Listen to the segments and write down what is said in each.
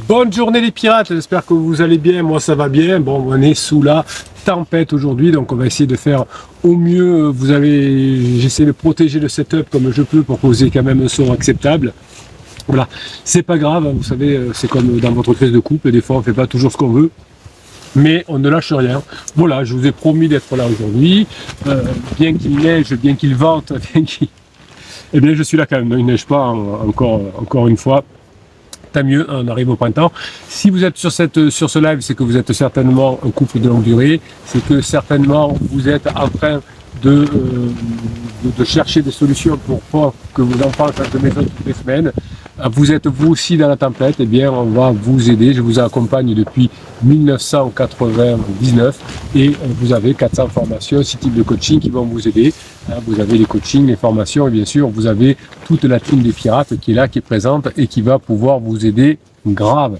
Bonne journée les pirates, j'espère que vous allez bien, moi ça va bien. Bon, on est sous la tempête aujourd'hui, donc on va essayer de faire au mieux. J'essaie de protéger le setup comme je peux pour que vous ayez quand même un son acceptable. Voilà, c'est pas grave, hein, vous savez, c'est comme dans votre crise de couple, des fois on fait pas toujours ce qu'on veut. Mais on ne lâche rien. Voilà, je vous ai promis d'être là aujourd'hui. Bien qu'il neige, bien qu'il vente, eh bien je suis là quand même. Il ne neige pas encore une fois. Tant mieux, on arrive au printemps. Si vous êtes sur ce live, c'est que vous êtes certainement un couple de longue durée. C'est que certainement vous êtes en train de chercher des solutions pour pas que vos enfants changent de maison toutes les semaines. Vous êtes vous aussi dans la tempête, eh bien on va vous aider. Je vous accompagne depuis 1999 et vous avez 400 formations, 6 types de coaching qui vont vous aider. Vous avez les coachings, les formations et bien sûr vous avez toute la team des pirates qui est là, qui est présente et qui va pouvoir vous aider grave.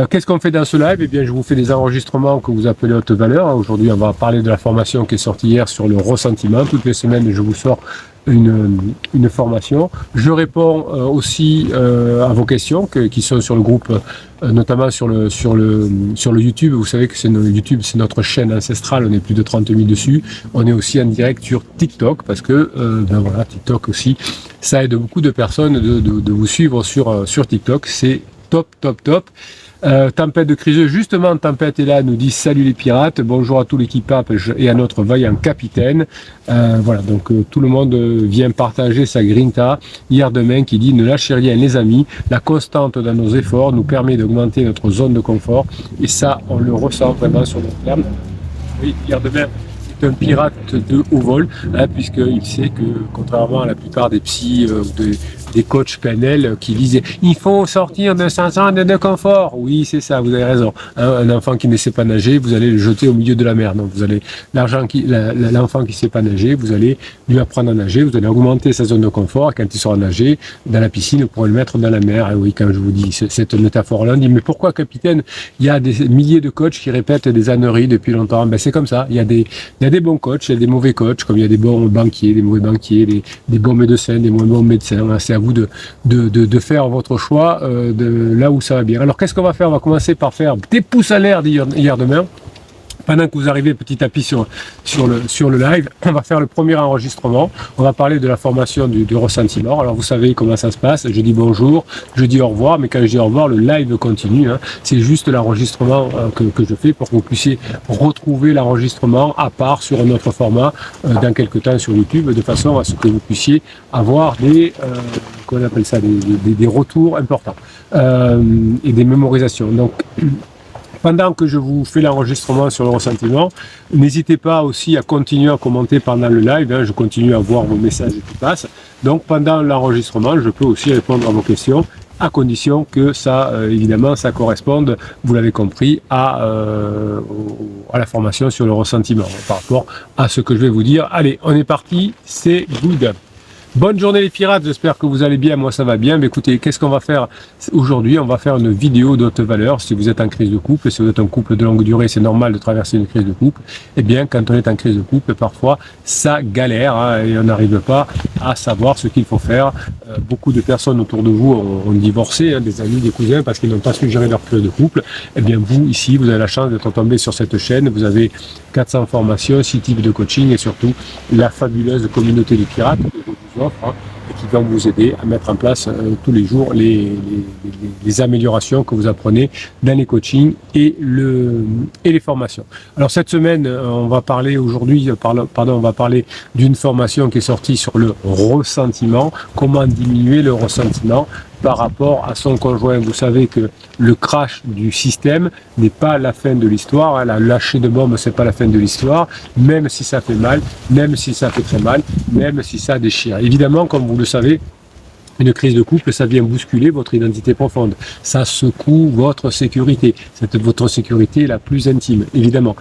Qu'est-ce qu'on fait dans ce live? Eh bien, je vous fais des enregistrements que vous appelez haute valeur. Aujourd'hui, on va parler de la formation qui est sortie hier sur le ressentiment. Toutes les semaines, je vous sors une formation. Je réponds aussi à vos questions qui sont sur le groupe, notamment sur le YouTube. Vous savez que YouTube, c'est notre chaîne ancestrale. On est plus de 30 000 dessus. On est aussi en direct sur TikTok parce que ben voilà, TikTok aussi, ça aide beaucoup de personnes de vous suivre sur TikTok. C'est top. Tempête de crise, justement Tempête est là, nous dit salut les pirates, bonjour à tout l'équipage et à notre vaillant capitaine. Voilà, donc tout le monde vient partager sa grinta hier demain qui dit ne lâchez rien les amis, la constante dans nos efforts nous permet d'augmenter notre zone de confort et ça on le ressent vraiment sur le terme. Oui, hier demain c'est un pirate de haut vol, hein, puisqu'il sait que contrairement à la plupart des psys des coachs PNL qui disaient il faut sortir de sa zone de confort. Oui, c'est ça, vous avez raison. Un enfant qui ne sait pas nager, vous allez le jeter au milieu de la mer. Donc vous allez l'enfant qui ne sait pas nager, vous allez lui apprendre à nager, vous allez augmenter sa zone de confort. Et quand il saura nager dans la piscine, vous pourrez le mettre dans la mer. Et oui, quand je vous dis cette métaphore-là, on dit mais pourquoi capitaine, il y a des milliers de coachs qui répètent des âneries depuis longtemps. Ben c'est comme ça. Il y a des bons coachs, il y a des mauvais coachs, comme il y a des bons banquiers, des mauvais banquiers, des bons médecins, des moins bons médecins. C'est à vous de faire votre choix de là où ça va bien. Alors qu'est-ce qu'on va faire? On va commencer par faire des pouces à l'air hier demain. Pendant que vous arrivez petit à petit sur le live, on va faire le premier enregistrement. On va parler de la formation du ressentiment. Alors vous savez comment ça se passe. Je dis bonjour, je dis au revoir, mais quand je dis au revoir, le live continue. Hein. C'est juste l'enregistrement que je fais pour que vous puissiez retrouver l'enregistrement à part sur un autre format dans quelques temps sur YouTube, de façon à ce que vous puissiez avoir qu'on appelle ça, des retours importants et des mémorisations. Donc pendant que je vous fais l'enregistrement sur le ressentiment, n'hésitez pas aussi à continuer à commenter pendant le live, hein, je continue à voir vos messages qui passent. Donc pendant l'enregistrement, je peux aussi répondre à vos questions, à condition que ça, évidemment, ça corresponde, vous l'avez compris, à la formation sur le ressentiment, par rapport à ce que je vais vous dire. Allez, on est parti, c'est good. Bonne journée les pirates, j'espère que vous allez bien, moi ça va bien. Mais écoutez, qu'est-ce qu'on va faire aujourd'hui? On va faire une vidéo d'haute valeur. Si vous êtes en crise de couple, si vous êtes un couple de longue durée, c'est normal de traverser une crise de couple. Eh bien, quand on est en crise de couple, parfois, ça galère hein, et on n'arrive pas à savoir ce qu'il faut faire. Beaucoup de personnes autour de vous ont divorcé, hein, des amis, des cousins, parce qu'ils n'ont pas su gérer leur crise de couple. Eh bien, vous, ici, vous avez la chance d'être tombé sur cette chaîne. Vous avez 400 formations, 6 types de coaching et surtout la fabuleuse communauté des pirates que je vous offre, hein, et qui vont vous aider à mettre en place tous les jours les améliorations que vous apprenez dans les coachings et les formations. Alors cette semaine, on va parler aujourd'hui, on va parler d'une formation qui est sortie sur le ressentiment, comment diminuer le ressentiment par rapport à son conjoint. Vous savez que le crash du système n'est pas la fin de l'histoire, hein. La lâcher de bombe, c'est pas la fin de l'histoire, même si ça fait mal, même si ça fait très mal, même si ça déchire. Évidemment, comme vous le savez, une crise de couple, ça vient bousculer votre identité profonde. Ça secoue votre sécurité. C'est votre sécurité la plus intime, évidemment.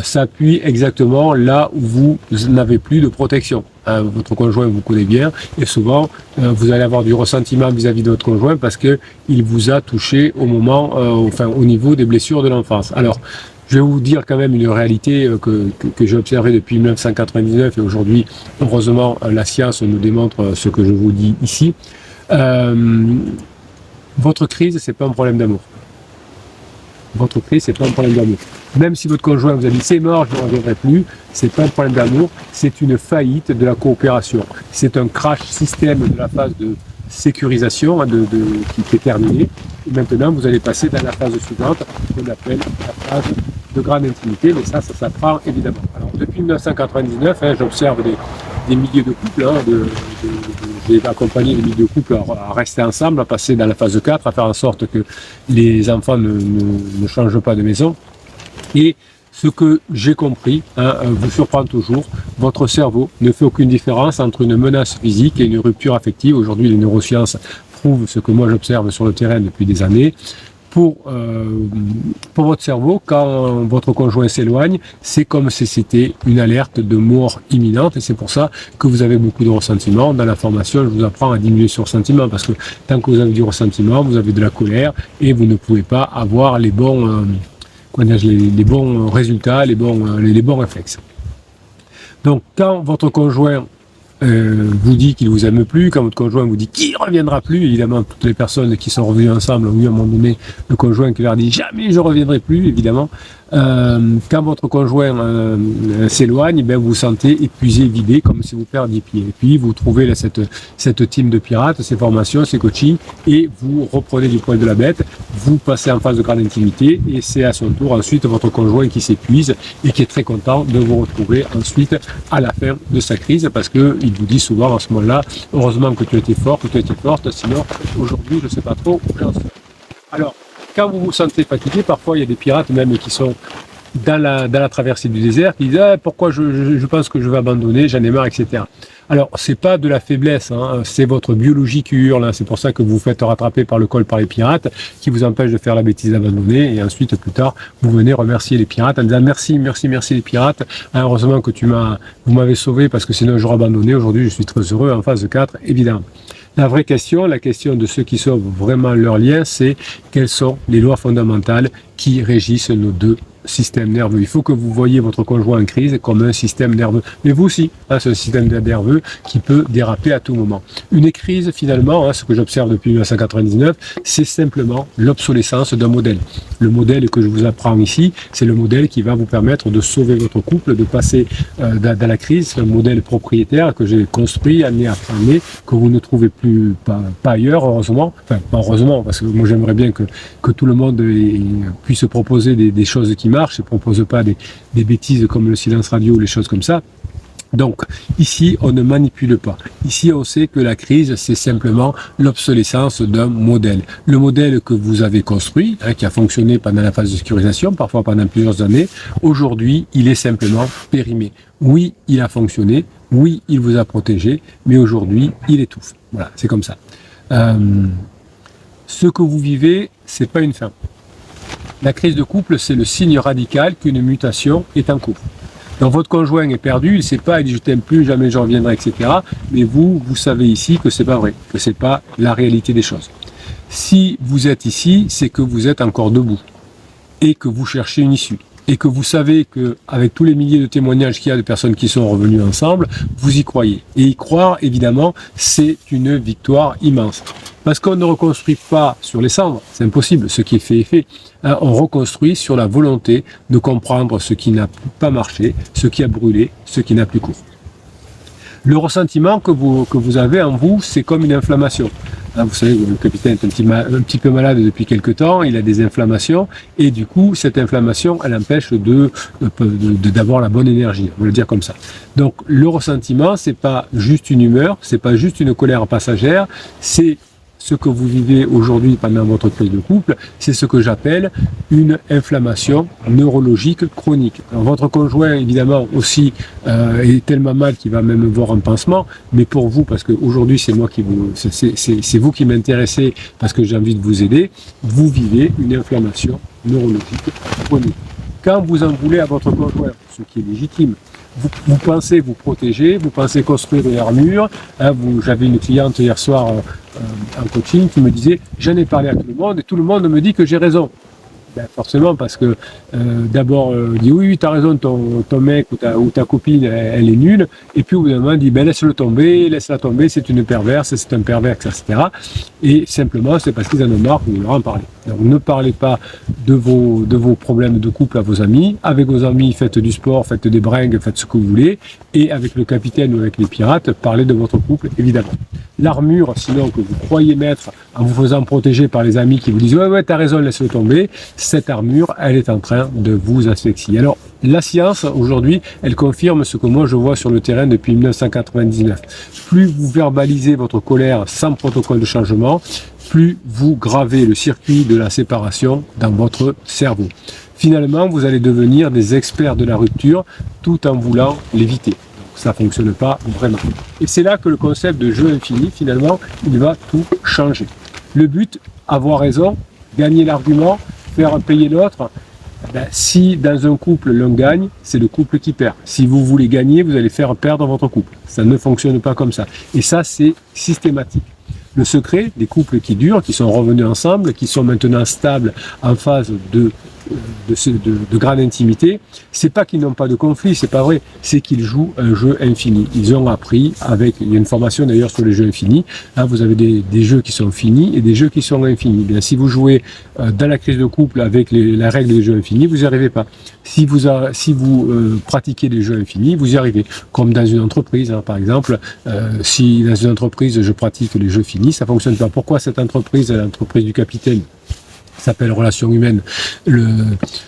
Ça appuie exactement là où vous n'avez plus de protection. Votre conjoint vous connaît bien et souvent vous allez avoir du ressentiment vis-à-vis de votre conjoint parce que il vous a touché au moment, au niveau des blessures de l'enfance. Alors, je vais vous dire quand même une réalité que j'ai observée depuis 1999 et aujourd'hui, heureusement, la science nous démontre ce que je vous dis ici. Votre crise, c'est pas un problème d'amour. votre crise, c'est pas un problème d'amour. Même si votre conjoint vous a dit c'est mort, je ne reviendrai plus, c'est pas un problème d'amour, c'est une faillite de la coopération. C'est un crash système de la phase de sécurisation qui est terminée. Et maintenant, vous allez passer dans la phase suivante, qu'on appelle la phase de grande intimité, mais ça s'apprend évidemment. Alors, depuis 1999, j'observe des milliers de couples, j'ai accompagné des milliers de couples à rester ensemble, à passer dans la phase 4, à faire en sorte que les enfants ne changent pas de maison. Et ce que j'ai compris vous surprend toujours, votre cerveau ne fait aucune différence entre une menace physique et une rupture affective. Aujourd'hui, les neurosciences prouvent ce que moi j'observe sur le terrain depuis des années. Pour votre cerveau, quand votre conjoint s'éloigne, c'est comme si c'était une alerte de mort imminente, et c'est pour ça que vous avez beaucoup de ressentiments. Dans la formation, je vous apprends à diminuer ce ressentiment, parce que tant que vous avez du ressentiment, vous avez de la colère, et vous ne pouvez pas avoir les bons, les bons résultats, les bons réflexes. Donc, quand votre conjoint vous dit qu'il vous aime plus, quand votre conjoint vous dit qu'il ne reviendra plus, évidemment, toutes les personnes qui sont revenues ensemble ont eu à un moment donné le conjoint qui leur dit jamais je ne reviendrai plus, évidemment. Quand votre conjoint s'éloigne, vous vous sentez épuisé, vidé, comme si vous perdiez pied. Et puis vous trouvez là, cette team de pirates, ces formations, ces coachings, et vous reprenez du poil de la bête, vous passez en phase de grande intimité, et c'est à son tour ensuite votre conjoint qui s'épuise et qui est très content de vous retrouver ensuite à la fin de sa crise, parce qu'il vous dit souvent à ce moment-là, heureusement que tu étais fort, que tu étais forte, sinon aujourd'hui je ne sais pas trop où j'en suis. Alors, quand vous vous sentez fatigué, parfois il y a des pirates même qui sont dans la traversée du désert, qui disent pourquoi je pense que je vais abandonner, j'en ai marre, etc. Alors, c'est pas de la faiblesse, c'est votre biologie qui hurle, c'est pour ça que vous vous faites rattraper par le col par les pirates, qui vous empêche de faire la bêtise d'abandonner, et ensuite, plus tard, vous venez remercier les pirates en disant merci les pirates, heureusement que vous m'avez sauvé, parce que sinon j'aurais abandonné, aujourd'hui je suis très heureux en phase 4, évidemment. La vraie question, la question de ceux qui sauvent vraiment leur lien, c'est quelles sont les lois fondamentales qui régissent nos deux systèmes nerveux. Il faut que vous voyez votre conjoint en crise comme un système nerveux. Mais vous aussi, c'est un système nerveux qui peut déraper à tout moment. Une crise, finalement, ce que j'observe depuis 1999, c'est simplement l'obsolescence d'un modèle. Le modèle que je vous apprends ici, c'est le modèle qui va vous permettre de sauver votre couple, de passer dans la crise. C'est un modèle propriétaire que j'ai construit année après année, que vous ne trouvez plus pas ailleurs, heureusement. Enfin, pas heureusement, parce que moi j'aimerais bien que tout le monde puisse proposer des choses qui marchent et ne propose pas des bêtises comme le silence radio ou les choses comme ça. Donc, ici, on ne manipule pas. Ici, on sait que la crise, c'est simplement l'obsolescence d'un modèle. Le modèle que vous avez construit, qui a fonctionné pendant la phase de sécurisation, parfois pendant plusieurs années, aujourd'hui, il est simplement périmé. Oui, il a fonctionné, oui, il vous a protégé, mais aujourd'hui, il étouffe. Voilà, c'est comme ça. Ce que vous vivez, c'est pas une fin. La crise de couple, c'est le signe radical qu'une mutation est en cours. Donc votre conjoint est perdu, il ne sait pas, il dit je t'aime plus, jamais je reviendrai, etc. Mais vous savez ici que c'est pas vrai, que c'est pas la réalité des choses. Si vous êtes ici, c'est que vous êtes encore debout et que vous cherchez une issue. Et que vous savez qu'avec tous les milliers de témoignages qu'il y a de personnes qui sont revenues ensemble, vous y croyez. Et y croire, évidemment, c'est une victoire immense. Parce qu'on ne reconstruit pas sur les cendres, c'est impossible, ce qui est fait est fait. On reconstruit sur la volonté de comprendre ce qui n'a pas marché, ce qui a brûlé, ce qui n'a plus cours. Le ressentiment que vous avez en vous, c'est comme une inflammation. Vous savez, le capitaine est un petit peu malade depuis quelque temps, il a des inflammations, et du coup, cette inflammation, elle empêche d'avoir la bonne énergie, on va le dire comme ça. Donc, le ressentiment, c'est pas juste une humeur, c'est pas juste une colère passagère, c'est ce que vous vivez aujourd'hui pendant votre crise de couple, c'est ce que j'appelle une inflammation neurologique chronique. Alors, votre conjoint, évidemment, aussi est tellement mal qu'il va même voir un pansement, mais pour vous, parce qu'aujourd'hui, c'est vous qui m'intéressez, parce que j'ai envie de vous aider, vous vivez une inflammation neurologique chronique. Quand vous en voulez à votre conjoint, ce qui est légitime, vous pensez vous protéger, vous pensez construire une armure. J'avais une cliente hier soir en coaching qui me disait « J'en ai parlé à tout le monde et tout le monde me dit que j'ai raison. » Ben forcément, parce que d'abord, dit oui, tu as raison, ton mec ou ta copine, elle est nulle. Et puis au bout d'un moment, dit ben, laisse-la tomber, c'est une perverse, c'est un pervers, etc. Et simplement, c'est parce qu'ils en ont marre que vous leur en parlez. Donc ne parlez pas de vos problèmes de couple à vos amis. Avec vos amis, faites du sport, faites des bringues, faites ce que vous voulez. Et avec le capitaine ou avec les pirates, parlez de votre couple, évidemment. L'armure, sinon, que vous croyez mettre en vous faisant protéger par les amis qui vous disent ouais, t'as raison, laisse-le tomber, cette armure, elle est en train de vous asphyxier. Alors, la science, aujourd'hui, elle confirme ce que moi je vois sur le terrain depuis 1999. Plus vous verbalisez votre colère sans protocole de changement, plus vous gravez le circuit de la séparation dans votre cerveau. Finalement, vous allez devenir des experts de la rupture tout en voulant l'éviter. Ça ne fonctionne pas vraiment. Et c'est là que le concept de jeu infini, finalement, il va tout changer. Le but, avoir raison, gagner l'argument, faire payer l'autre. Ben, si dans un couple l'un gagne, c'est le couple qui perd. Si vous voulez gagner, vous allez faire perdre votre couple. Ça ne fonctionne pas comme ça. Et ça, c'est systématique. Le secret des couples qui durent, qui sont revenus ensemble, qui sont maintenant stables en phase de grande intimité, c'est pas qu'ils n'ont pas de conflit, c'est pas vrai, c'est qu'ils jouent un jeu infini. Ils ont appris il y a une formation d'ailleurs sur les jeux infinis, là vous avez des jeux qui sont finis et des jeux qui sont infinis. Bien, si vous jouez dans la crise de couple avec la règle des jeux infinis, vous n'y arrivez pas. Si vous pratiquez des jeux infinis, vous y arrivez. Comme dans une entreprise, hein, par exemple, si dans une entreprise je pratique les jeux finis, ça fonctionne pas. Pourquoi cette entreprise, l'entreprise du capitaine, s'appelle Relations Humaines,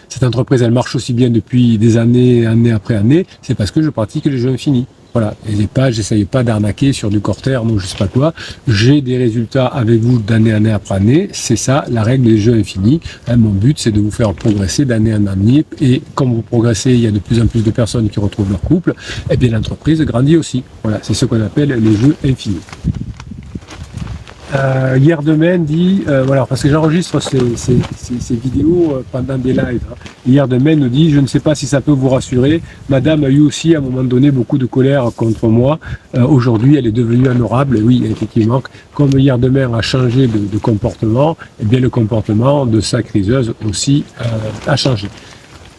cette entreprise elle marche aussi bien depuis des années, année après année, c'est parce que je pratique les jeux infinis. Voilà, et j'essaye pas d'arnaquer sur du court terme ou je sais pas quoi. J'ai des résultats avec vous année après année. C'est ça, la règle des jeux infinis. Hein, mon but, c'est de vous faire progresser d'année en année. Et comme vous progressez, il y a de plus en plus de personnes qui retrouvent leur couple. Et bien, l'entreprise grandit aussi. Voilà, c'est ce qu'on appelle les jeux infinis. Hier demain dit, voilà, parce que j'enregistre ces vidéos pendant des lives. Hein. Hier demain nous dit, je ne sais pas si ça peut vous rassurer, madame a eu aussi à un moment donné beaucoup de colère contre moi. Aujourd'hui, elle est devenue honorable. Et oui, effectivement, comme hier demain a changé de comportement, eh bien le comportement de sa criseuse aussi a changé.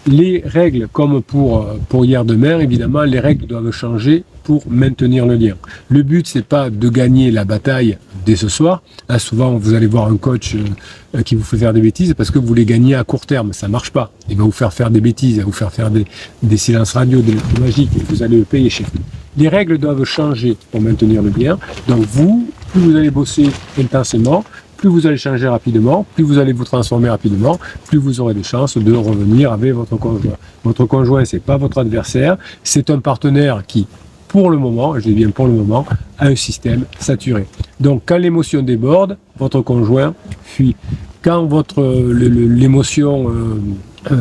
Les règles, comme pour hier demain, évidemment, les règles doivent changer pour maintenir le lien. Le but, c'est pas de gagner la bataille dès ce soir. Là, souvent, vous allez voir un coach qui vous fait faire des bêtises parce que vous les gagnez à court terme. Ça marche pas. Il va vous faire des bêtises, il va vous faire des silences radio, des magiques, et vous allez le payer cher. Les règles doivent changer pour maintenir le lien. Donc plus vous allez bosser intensément, plus vous allez changer rapidement, plus vous allez vous transformer rapidement, plus vous aurez des chances de revenir avec votre conjoint. Votre conjoint, c'est pas votre adversaire, c'est un partenaire qui, pour le moment, je dis bien pour le moment, a un système saturé. Donc quand l'émotion déborde, votre conjoint fuit. Quand l'émotion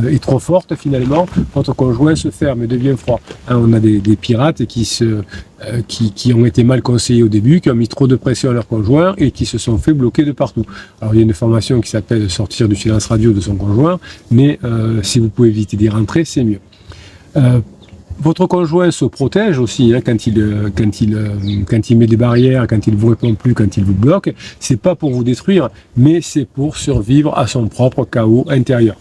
est trop forte, finalement, votre conjoint se ferme et devient froid. Hein, on a des pirates qui ont été mal conseillés au début, qui ont mis trop de pression à leur conjoint et qui se sont fait bloquer de partout. Alors il y a une formation qui s'appelle sortir du silence radio de son conjoint, mais si vous pouvez éviter d'y rentrer, c'est mieux. Votre conjoint se protège aussi hein, quand il met des barrières, quand il vous répond plus, quand il vous bloque. C'est pas pour vous détruire, mais c'est pour survivre à son propre chaos intérieur.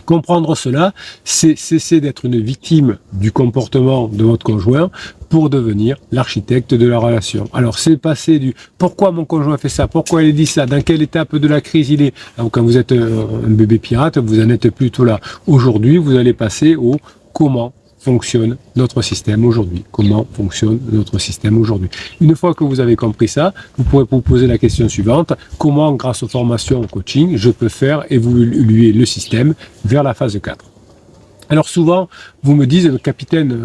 Comprendre cela, c'est cesser d'être une victime du comportement de votre conjoint pour devenir l'architecte de la relation. Alors c'est passer du pourquoi mon conjoint fait ça, pourquoi il dit ça, dans quelle étape de la crise il est. Alors, quand vous êtes un bébé pirate, vous en êtes plutôt là. Aujourd'hui, vous allez passer au comment fonctionne notre système aujourd'hui. Comment fonctionne notre système aujourd'hui. Une fois que vous avez compris ça, vous pourrez vous poser la question suivante. Comment, grâce aux formations au coaching, je peux faire évoluer le système vers la phase 4 ? Alors souvent, vous me dites, capitaine,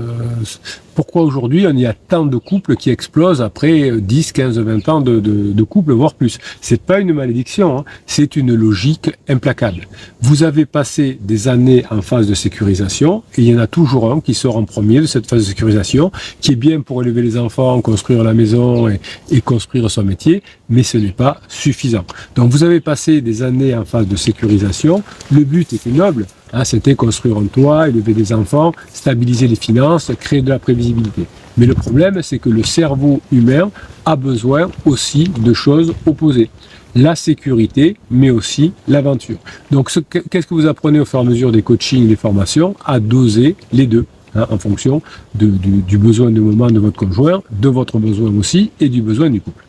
pourquoi aujourd'hui il y a tant de couples qui explosent après 10, 15, 20 ans de couples, voire plus. C'est pas une malédiction, hein, c'est une logique implacable. Vous avez passé des années en phase de sécurisation et il y en a toujours un qui sort en premier de cette phase de sécurisation, qui est bien pour élever les enfants, construire la maison et construire son métier, mais ce n'est pas suffisant. Donc vous avez passé des années en phase de sécurisation, le but était noble, hein, c'était construire un toit, élever des enfants, stabiliser les finances, créer de la prévisibilité. Mais le problème, c'est que le cerveau humain a besoin aussi de choses opposées. La sécurité, mais aussi l'aventure. Donc, qu'est-ce que vous apprenez au fur et à mesure des coachings, des formations? À doser les deux, hein, en fonction du besoin du moment de votre conjoint, de votre besoin aussi, et du besoin du couple.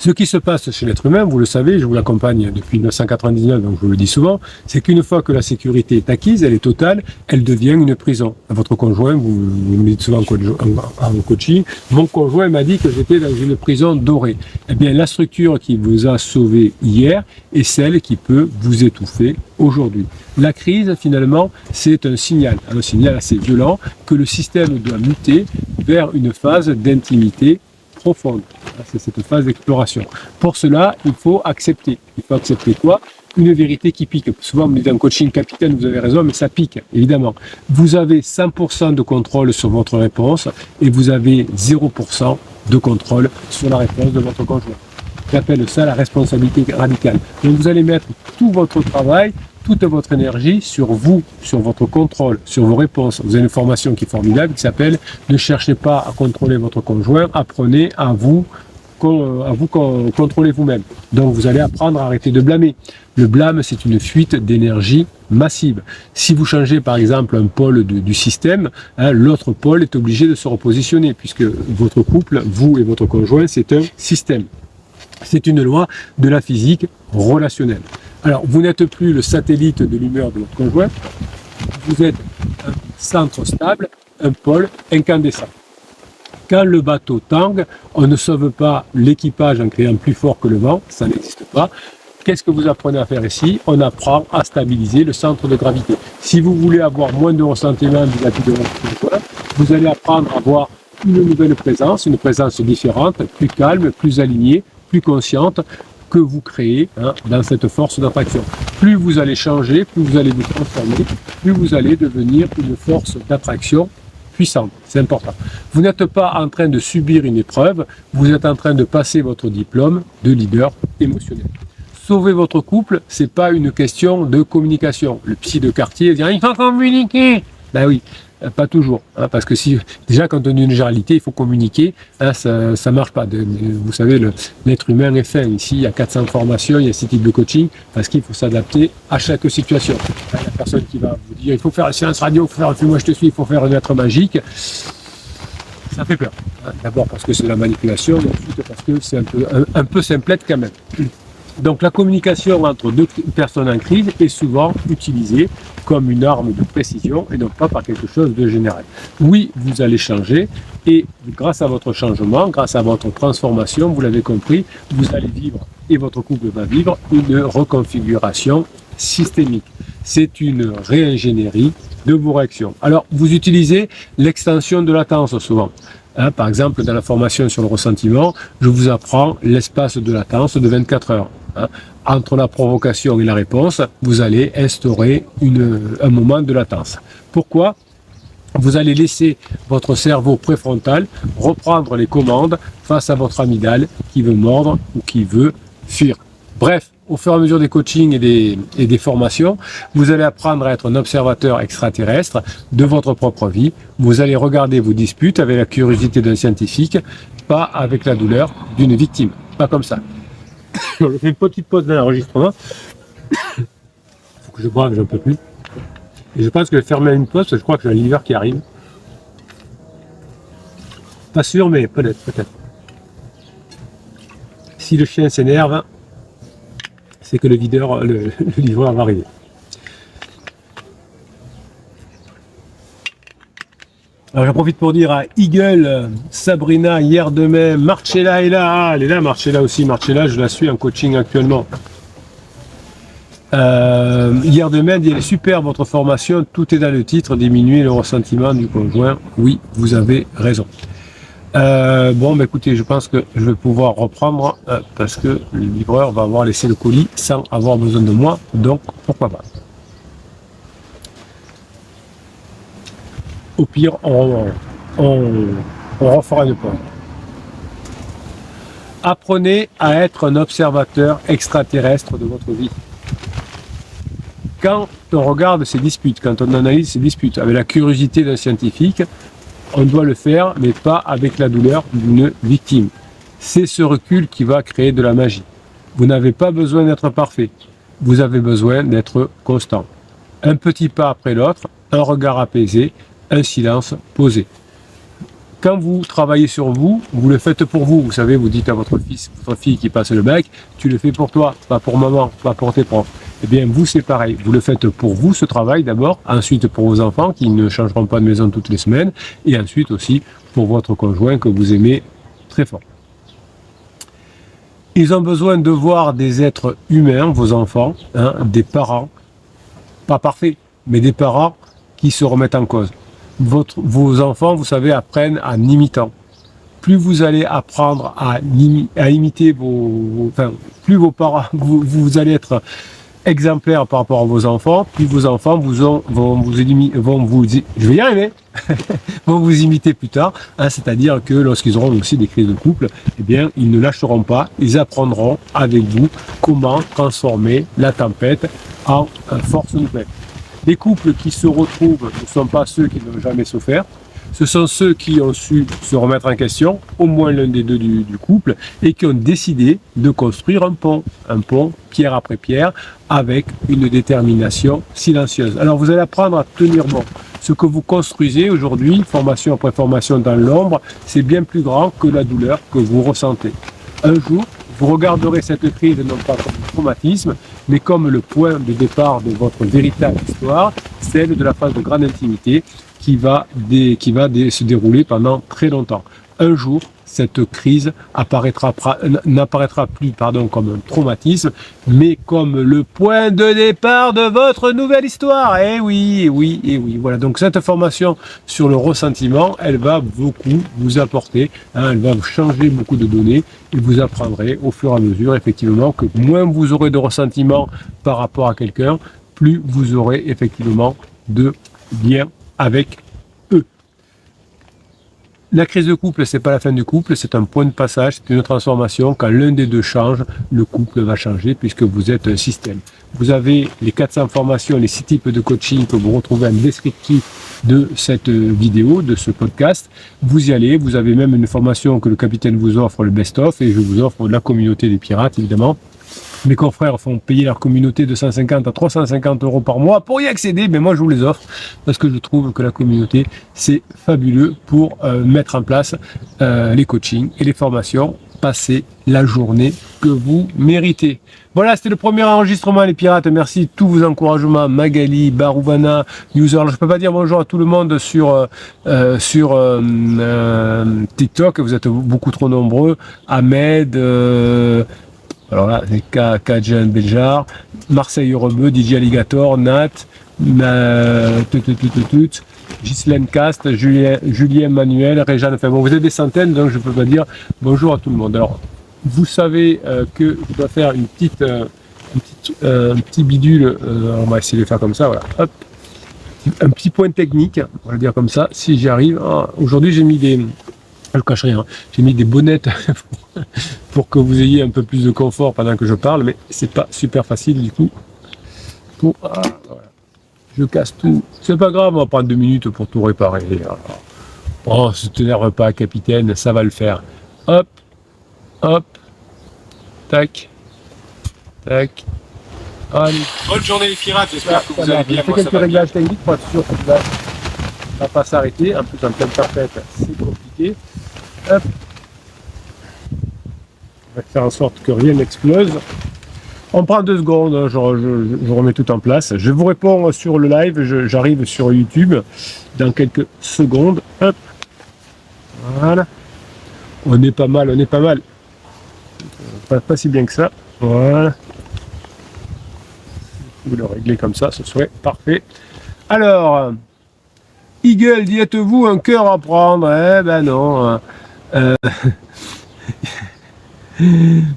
Ce qui se passe chez l'être humain, vous le savez, je vous l'accompagne depuis 1999, donc je vous le dis souvent, c'est qu'une fois que la sécurité est acquise, elle est totale, elle devient une prison. Votre conjoint, vous me dites souvent en coaching, mon conjoint m'a dit que j'étais dans une prison dorée. Eh bien, la structure qui vous a sauvé hier est celle qui peut vous étouffer aujourd'hui. La crise, finalement, c'est un signal assez violent que le système doit muter vers une phase d'intimité profonde. C'est cette phase d'exploration. Pour cela, il faut accepter. Il faut accepter quoi? Une vérité qui pique. Souvent, on me dit en coaching, capitaine, vous avez raison, mais ça pique, évidemment. Vous avez 100% de contrôle sur votre réponse et vous avez 0% de contrôle sur la réponse de votre conjoint. J'appelle ça la responsabilité radicale. Donc, vous allez mettre tout votre travail, toute votre énergie sur vous, sur votre contrôle, sur vos réponses. Vous avez une formation qui est formidable qui s'appelle « Ne cherchez pas à contrôler votre conjoint, apprenez à vous contrôler vous-même ». Donc vous allez apprendre à arrêter de blâmer. Le blâme, c'est une fuite d'énergie massive. Si vous changez par exemple un pôle du système, hein, l'autre pôle est obligé de se repositionner puisque votre couple, vous et votre conjoint, c'est un système. C'est une loi de la physique relationnelle. Alors, vous n'êtes plus le satellite de l'humeur de votre conjoint, vous êtes un centre stable, un pôle incandescent. Quand le bateau tangue, on ne sauve pas l'équipage en créant plus fort que le vent, ça n'existe pas. Qu'est-ce que vous apprenez à faire ici? On apprend à stabiliser le centre de gravité. Si vous voulez avoir moins de ressentiment vis-à-vis de votre conjoint, vous allez apprendre à avoir une nouvelle présence, une présence différente, plus calme, plus alignée, plus consciente, que vous créez dans cette force d'attraction. Plus vous allez changer, plus vous allez vous transformer, plus vous allez devenir une force d'attraction puissante. C'est important. Vous n'êtes pas en train de subir une épreuve, vous êtes en train de passer votre diplôme de leader émotionnel. Sauver votre couple, c'est pas une question de communication. Le psy de quartier dit « il faut communiquer ». Ben oui, pas toujours, hein, parce que si déjà quand on est une généralité, il faut communiquer, hein, ça marche pas. Vous savez, l'être humain est fin. Ici, il y a 400 formations, il y a 6 types de coaching, parce qu'il faut s'adapter à chaque situation. Il y a personne qui va vous dire il faut faire un silence radio, il faut faire un film, moi je te suis, il faut faire une lettre magique. Ça fait peur. Hein. D'abord parce que c'est de la manipulation, et ensuite parce que c'est un peu simplette quand même. Donc la communication entre deux personnes en crise est souvent utilisée comme une arme de précision et non pas par quelque chose de général. Oui, vous allez changer et grâce à votre changement, grâce à votre transformation, vous l'avez compris, vous allez vivre et votre couple va vivre une reconfiguration systémique. C'est une réingénierie de vos réactions. Alors, vous utilisez l'extension de latence souvent. Hein, par exemple, dans la formation sur le ressentiment, je vous apprends l'espace de latence de 24 heures. Hein. Entre la provocation et la réponse, vous allez instaurer un moment de latence. Pourquoi? Vous allez laisser votre cerveau préfrontal reprendre les commandes face à votre amygdale qui veut mordre ou qui veut fuir. Bref, au fur et à mesure des coachings et des formations, vous allez apprendre à être un observateur extraterrestre de votre propre vie. Vous allez regarder vos disputes avec la curiosité d'un scientifique, pas avec la douleur d'une victime. Pas comme ça. Je fais une petite pause dans l'enregistrement. Il faut que je brave, j'en peux plus. Et je pense que je vais fermer une pause parce que je crois que j'ai un liver qui arrive. Pas sûr, mais peut-être. Si le chien s'énerve, c'est que le livreur va arriver. Alors j'en profite pour dire à Eagle, Sabrina, hier demain, Marcella est là, elle est là, Marcella aussi, Marcella, je la suis en coaching actuellement. Hier demain, elle est super votre formation, tout est dans le titre, diminuer le ressentiment du conjoint. Oui, vous avez raison. Bon, bah, écoutez, je pense que je vais pouvoir reprendre parce que le livreur va avoir laissé le colis sans avoir besoin de moi, donc pourquoi pas. Au pire, on refera une pause. Apprenez à être un observateur extraterrestre de votre vie. Quand on regarde ces disputes, quand on analyse ces disputes avec la curiosité d'un scientifique, on doit le faire, mais pas avec la douleur d'une victime. C'est ce recul qui va créer de la magie. Vous n'avez pas besoin d'être parfait, vous avez besoin d'être constant. Un petit pas après l'autre, un regard apaisé, un silence posé. Quand vous travaillez sur vous, vous le faites pour vous. Vous savez, vous dites à votre fils, votre fille qui passe le bac, tu le fais pour toi, pas pour maman, pas pour tes profs. Eh bien, vous, c'est pareil. Vous le faites pour vous, ce travail d'abord, ensuite pour vos enfants qui ne changeront pas de maison toutes les semaines, et ensuite aussi pour votre conjoint que vous aimez très fort. Ils ont besoin de voir des êtres humains, vos enfants, des parents, pas parfaits, mais des parents qui se remettent en cause. Vos enfants, vous savez, apprennent en imitant. Plus vous allez apprendre à imiter plus vos parents, vous allez être exemplaire par rapport à vos enfants, plus vos enfants vont vous imiter plus tard, c'est-à-dire que lorsqu'ils auront aussi des crises de couple, eh bien, ils ne lâcheront pas, ils apprendront avec vous comment transformer la tempête en force nouvelle. Les couples qui se retrouvent ne sont pas ceux qui n'ont jamais souffert, ce sont ceux qui ont su se remettre en question, au moins l'un des deux du couple, et qui ont décidé de construire un pont pierre après pierre, avec une détermination silencieuse. Alors vous allez apprendre à tenir bon. Ce que vous construisez aujourd'hui, formation après formation dans l'ombre, c'est bien plus grand que la douleur que vous ressentez. Un jour, vous regarderez cette crise non pas comme un traumatisme, mais comme le point de départ de votre véritable histoire, celle de la phase de grande intimité qui va se dérouler pendant très longtemps. Un jour, cette crise n'apparaîtra plus comme un traumatisme, mais comme le point de départ de votre nouvelle histoire. Eh oui. Voilà. Donc cette formation sur le ressentiment, elle va beaucoup vous apporter, elle va changer beaucoup de données et vous apprendrez au fur et à mesure effectivement que moins vous aurez de ressentiment par rapport à quelqu'un, plus vous aurez effectivement de lien avec eux. La crise de couple, c'est pas la fin du couple, c'est un point de passage, c'est une transformation. Quand l'un des deux change, le couple va changer puisque vous êtes un système. Vous avez les 400 formations, les 6 types de coaching que vous retrouvez en descriptif de cette vidéo, de ce podcast. Vous y allez, vous avez même une formation que le capitaine vous offre, le best-of, et je vous offre la communauté des pirates, évidemment. Mes confrères font payer leur communauté de 150 à 350 € par mois pour y accéder, mais moi je vous les offre parce que je trouve que la communauté c'est fabuleux pour mettre en place les coachings et les formations, passer la journée que vous méritez. Voilà, c'était le premier enregistrement les pirates, merci de tous vos encouragements, Magali, Barouvana, User. Alors, je peux pas dire bonjour à tout le monde sur TikTok, vous êtes beaucoup trop nombreux, Ahmed, alors là, c'est Kajan Beljar, Marseille Rebeu, DJ Alligator, Nat, Ghislaine Cast, Julien Manuel, Réjeanne. Enfin bon, vous êtes des centaines, donc je ne peux pas dire bonjour à tout le monde. Alors, vous savez que je dois faire un petit bidule, on va essayer de le faire comme ça, voilà. Hop. Un petit point technique, on va le dire comme ça, si j'y arrive. Aujourd'hui, j'ai mis des... Je ne cache rien, j'ai mis des bonnettes pour que vous ayez un peu plus de confort pendant que je parle, mais c'est pas super facile du coup. Voilà. Je casse tout. C'est pas grave, on va prendre 2 minutes pour tout réparer. Oh, ne t'énerve pas, capitaine, ça va le faire. Hop, hop, tac, tac. Allez. Bonne journée les pirates, j'espère que vous allez bien. J'ai fait quelques réglages techniques pour être sûr que ça ne va pas s'arrêter. En plus, en pleine tempête, c'est compliqué. Hop. On va faire en sorte que rien n'explose. On prend 2 secondes, je remets tout en place. Je vous réponds sur le live, j'arrive sur YouTube dans quelques secondes. Hop. Voilà. On est pas mal, Pas si bien que ça. Voilà. Vous le réglez comme ça, ce serait parfait. Alors, Eagle dit, êtes-vous un cœur à prendre? Eh ben non.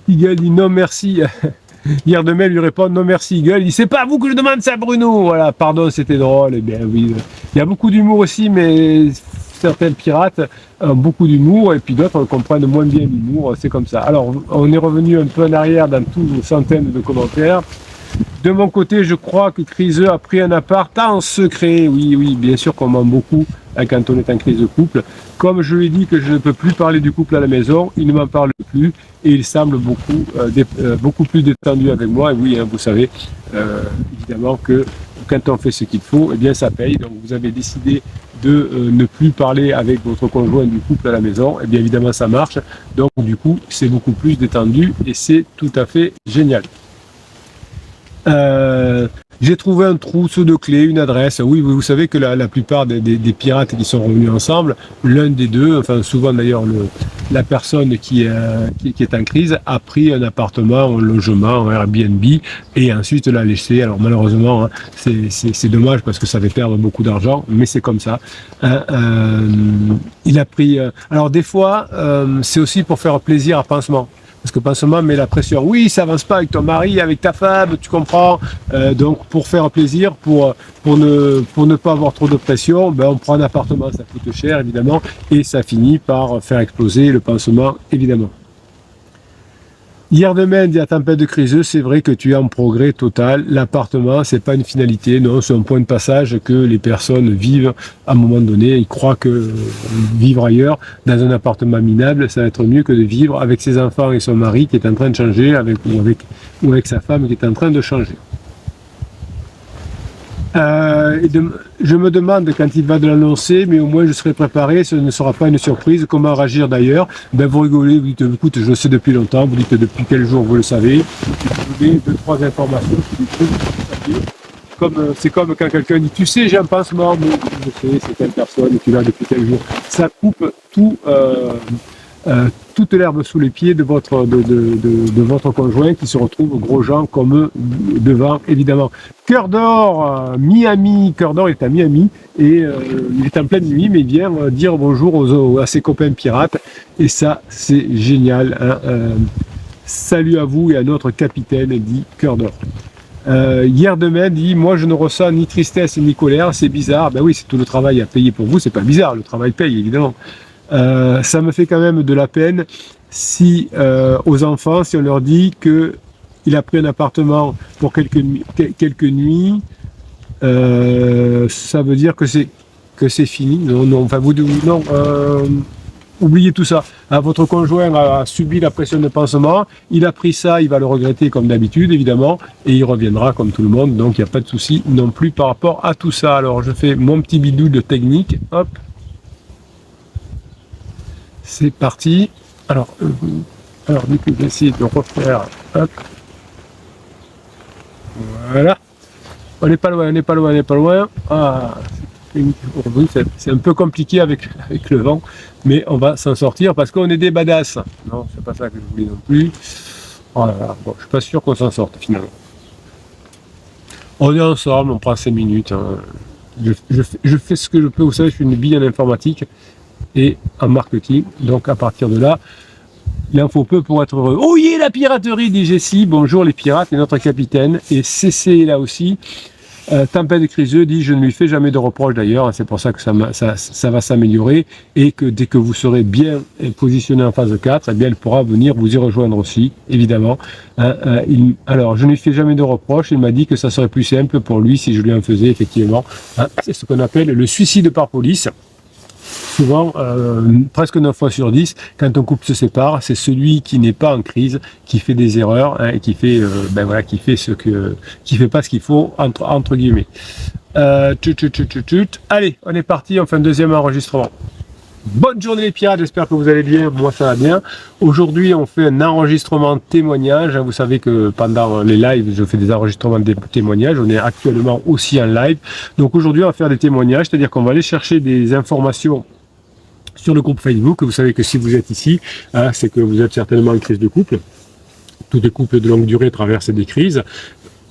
Eagle dit non merci. Hier de mai lui répond non merci Eagle. Il dit c'est pas à vous que je demande ça Bruno. Voilà, pardon, c'était drôle. Eh bien oui, il y a beaucoup d'humour aussi, mais certains pirates ont beaucoup d'humour et puis d'autres comprennent moins bien l'humour. C'est comme ça. Alors on est revenu un peu en arrière dans toutes vos centaines de commentaires. De mon côté, je crois que Criseux a pris un appart en secret. Oui, oui, bien sûr qu'on ment beaucoup quand on est en crise de couple. Comme je lui ai dit que je ne peux plus parler du couple à la maison, il ne m'en parle plus et il semble beaucoup plus détendu avec moi. Et oui, hein, vous savez évidemment que quand on fait ce qu'il faut, eh bien ça paye. Donc vous avez décidé de ne plus parler avec votre conjoint du couple à la maison, et bien évidemment ça marche. Donc du coup, c'est beaucoup plus détendu et c'est tout à fait génial. J'ai trouvé un trousseau de clés, une adresse. Oui, vous savez que la plupart des pirates qui sont revenus ensemble, l'un des deux, enfin souvent d'ailleurs la personne qui est en crise, a pris un appartement, un logement, un Airbnb et ensuite l'a laissé. Alors malheureusement, hein, c'est dommage parce que ça fait perdre beaucoup d'argent, mais c'est comme ça. Il a pris... alors des fois, c'est aussi pour faire plaisir à Pansement. Parce que Pansement met la pression. Oui, ça avance pas avec ton mari, avec ta femme, tu comprends. Donc pour faire plaisir, pour ne pas avoir trop de pression, ben, on prend un appartement, ça coûte cher évidemment, et ça finit par faire exploser le Pansement évidemment. Hier demain, dit la tempête de Criseux, c'est vrai que tu es en progrès total. L'appartement, c'est pas une finalité, non, c'est un point de passage que les personnes vivent à un moment donné. Ils croient que vivre ailleurs, dans un appartement minable, ça va être mieux que de vivre avec ses enfants et son mari qui est en train de changer, ou avec sa femme qui est en train de changer. Je me demande quand il va de l'annoncer, mais au moins je serai préparé, ce ne sera pas une surprise. Comment réagir d'ailleurs? Ben vous rigolez, vous dites écoute, je le sais depuis longtemps, vous dites depuis quel jour vous le savez, vous donnez 2-3 informations, c'est comme quand quelqu'un dit tu sais j'ai un pansement, mais je sais c'est telle personne et tu l'as depuis quel jour. Ça coupe toute l'herbe sous les pieds de votre conjoint qui se retrouve gros gens comme devant évidemment. Cœur d'or, Miami, Cœur d'or est à Miami et il est en pleine nuit mais il vient dire bonjour à ses copains pirates et ça c'est génial. Hein, salut à vous et à notre capitaine, dit Cœur d'or. Hier demain dit moi je ne ressens ni tristesse ni colère, c'est bizarre. Ben oui, c'est tout le travail à payer pour vous, c'est pas bizarre, le travail paye évidemment. Ça me fait quand même de la peine si aux enfants, si on leur dit que il a pris un appartement pour quelques nuits, ça veut dire que c'est fini. Non, enfin non. Oubliez tout ça. Votre conjoint a subi la pression de pansement, il a pris ça, il va le regretter comme d'habitude évidemment, et il reviendra comme tout le monde, donc il n'y a pas de souci non plus par rapport à tout ça. Alors je fais mon petit bidou de technique, hop. C'est parti. Alors du coup, j'essaie de refaire. Hop. Voilà. On n'est pas loin. Ah, c'est un peu compliqué avec le vent, mais on va s'en sortir parce qu'on est des badass. Non, c'est pas ça que je voulais non plus. Oh là là. Bon, je suis pas sûr qu'on s'en sorte finalement. On est ensemble, on prend 5 minutes. Hein. Je fais ce que je peux. Vous savez, je suis une bille en informatique et en marketing. Donc à partir de là, il en faut peu pour être heureux. Oh yeah, la piraterie, dit Jessie. Bonjour les pirates et notre capitaine. Et CC est là aussi. Tempête de Criseux dit je ne lui fais jamais de reproches d'ailleurs, c'est pour ça que ça va s'améliorer et que dès que vous serez bien positionné en phase 4, eh bien elle pourra venir vous y rejoindre aussi, évidemment. Alors je ne lui fais jamais de reproches, il m'a dit que ça serait plus simple pour lui si je lui en faisais effectivement. C'est ce qu'on appelle le suicide par police. Souvent, presque 9 fois sur 10, quand un couple se sépare, c'est celui qui n'est pas en crise, qui fait des erreurs, hein, et qui fait, qui fait pas ce qu'il faut, entre guillemets. Allez, on est parti, on fait un deuxième enregistrement. Bonne journée les pirates, j'espère que vous allez bien, moi ça va bien. Aujourd'hui on fait un enregistrement témoignage, vous savez que pendant les lives je fais des enregistrements de témoignages, on est actuellement aussi en live. Donc aujourd'hui on va faire des témoignages, c'est-à-dire qu'on va aller chercher des informations sur le groupe Facebook. Vous savez que si vous êtes ici, c'est que vous êtes certainement en crise de couple. Tous les couples de longue durée traversent des crises.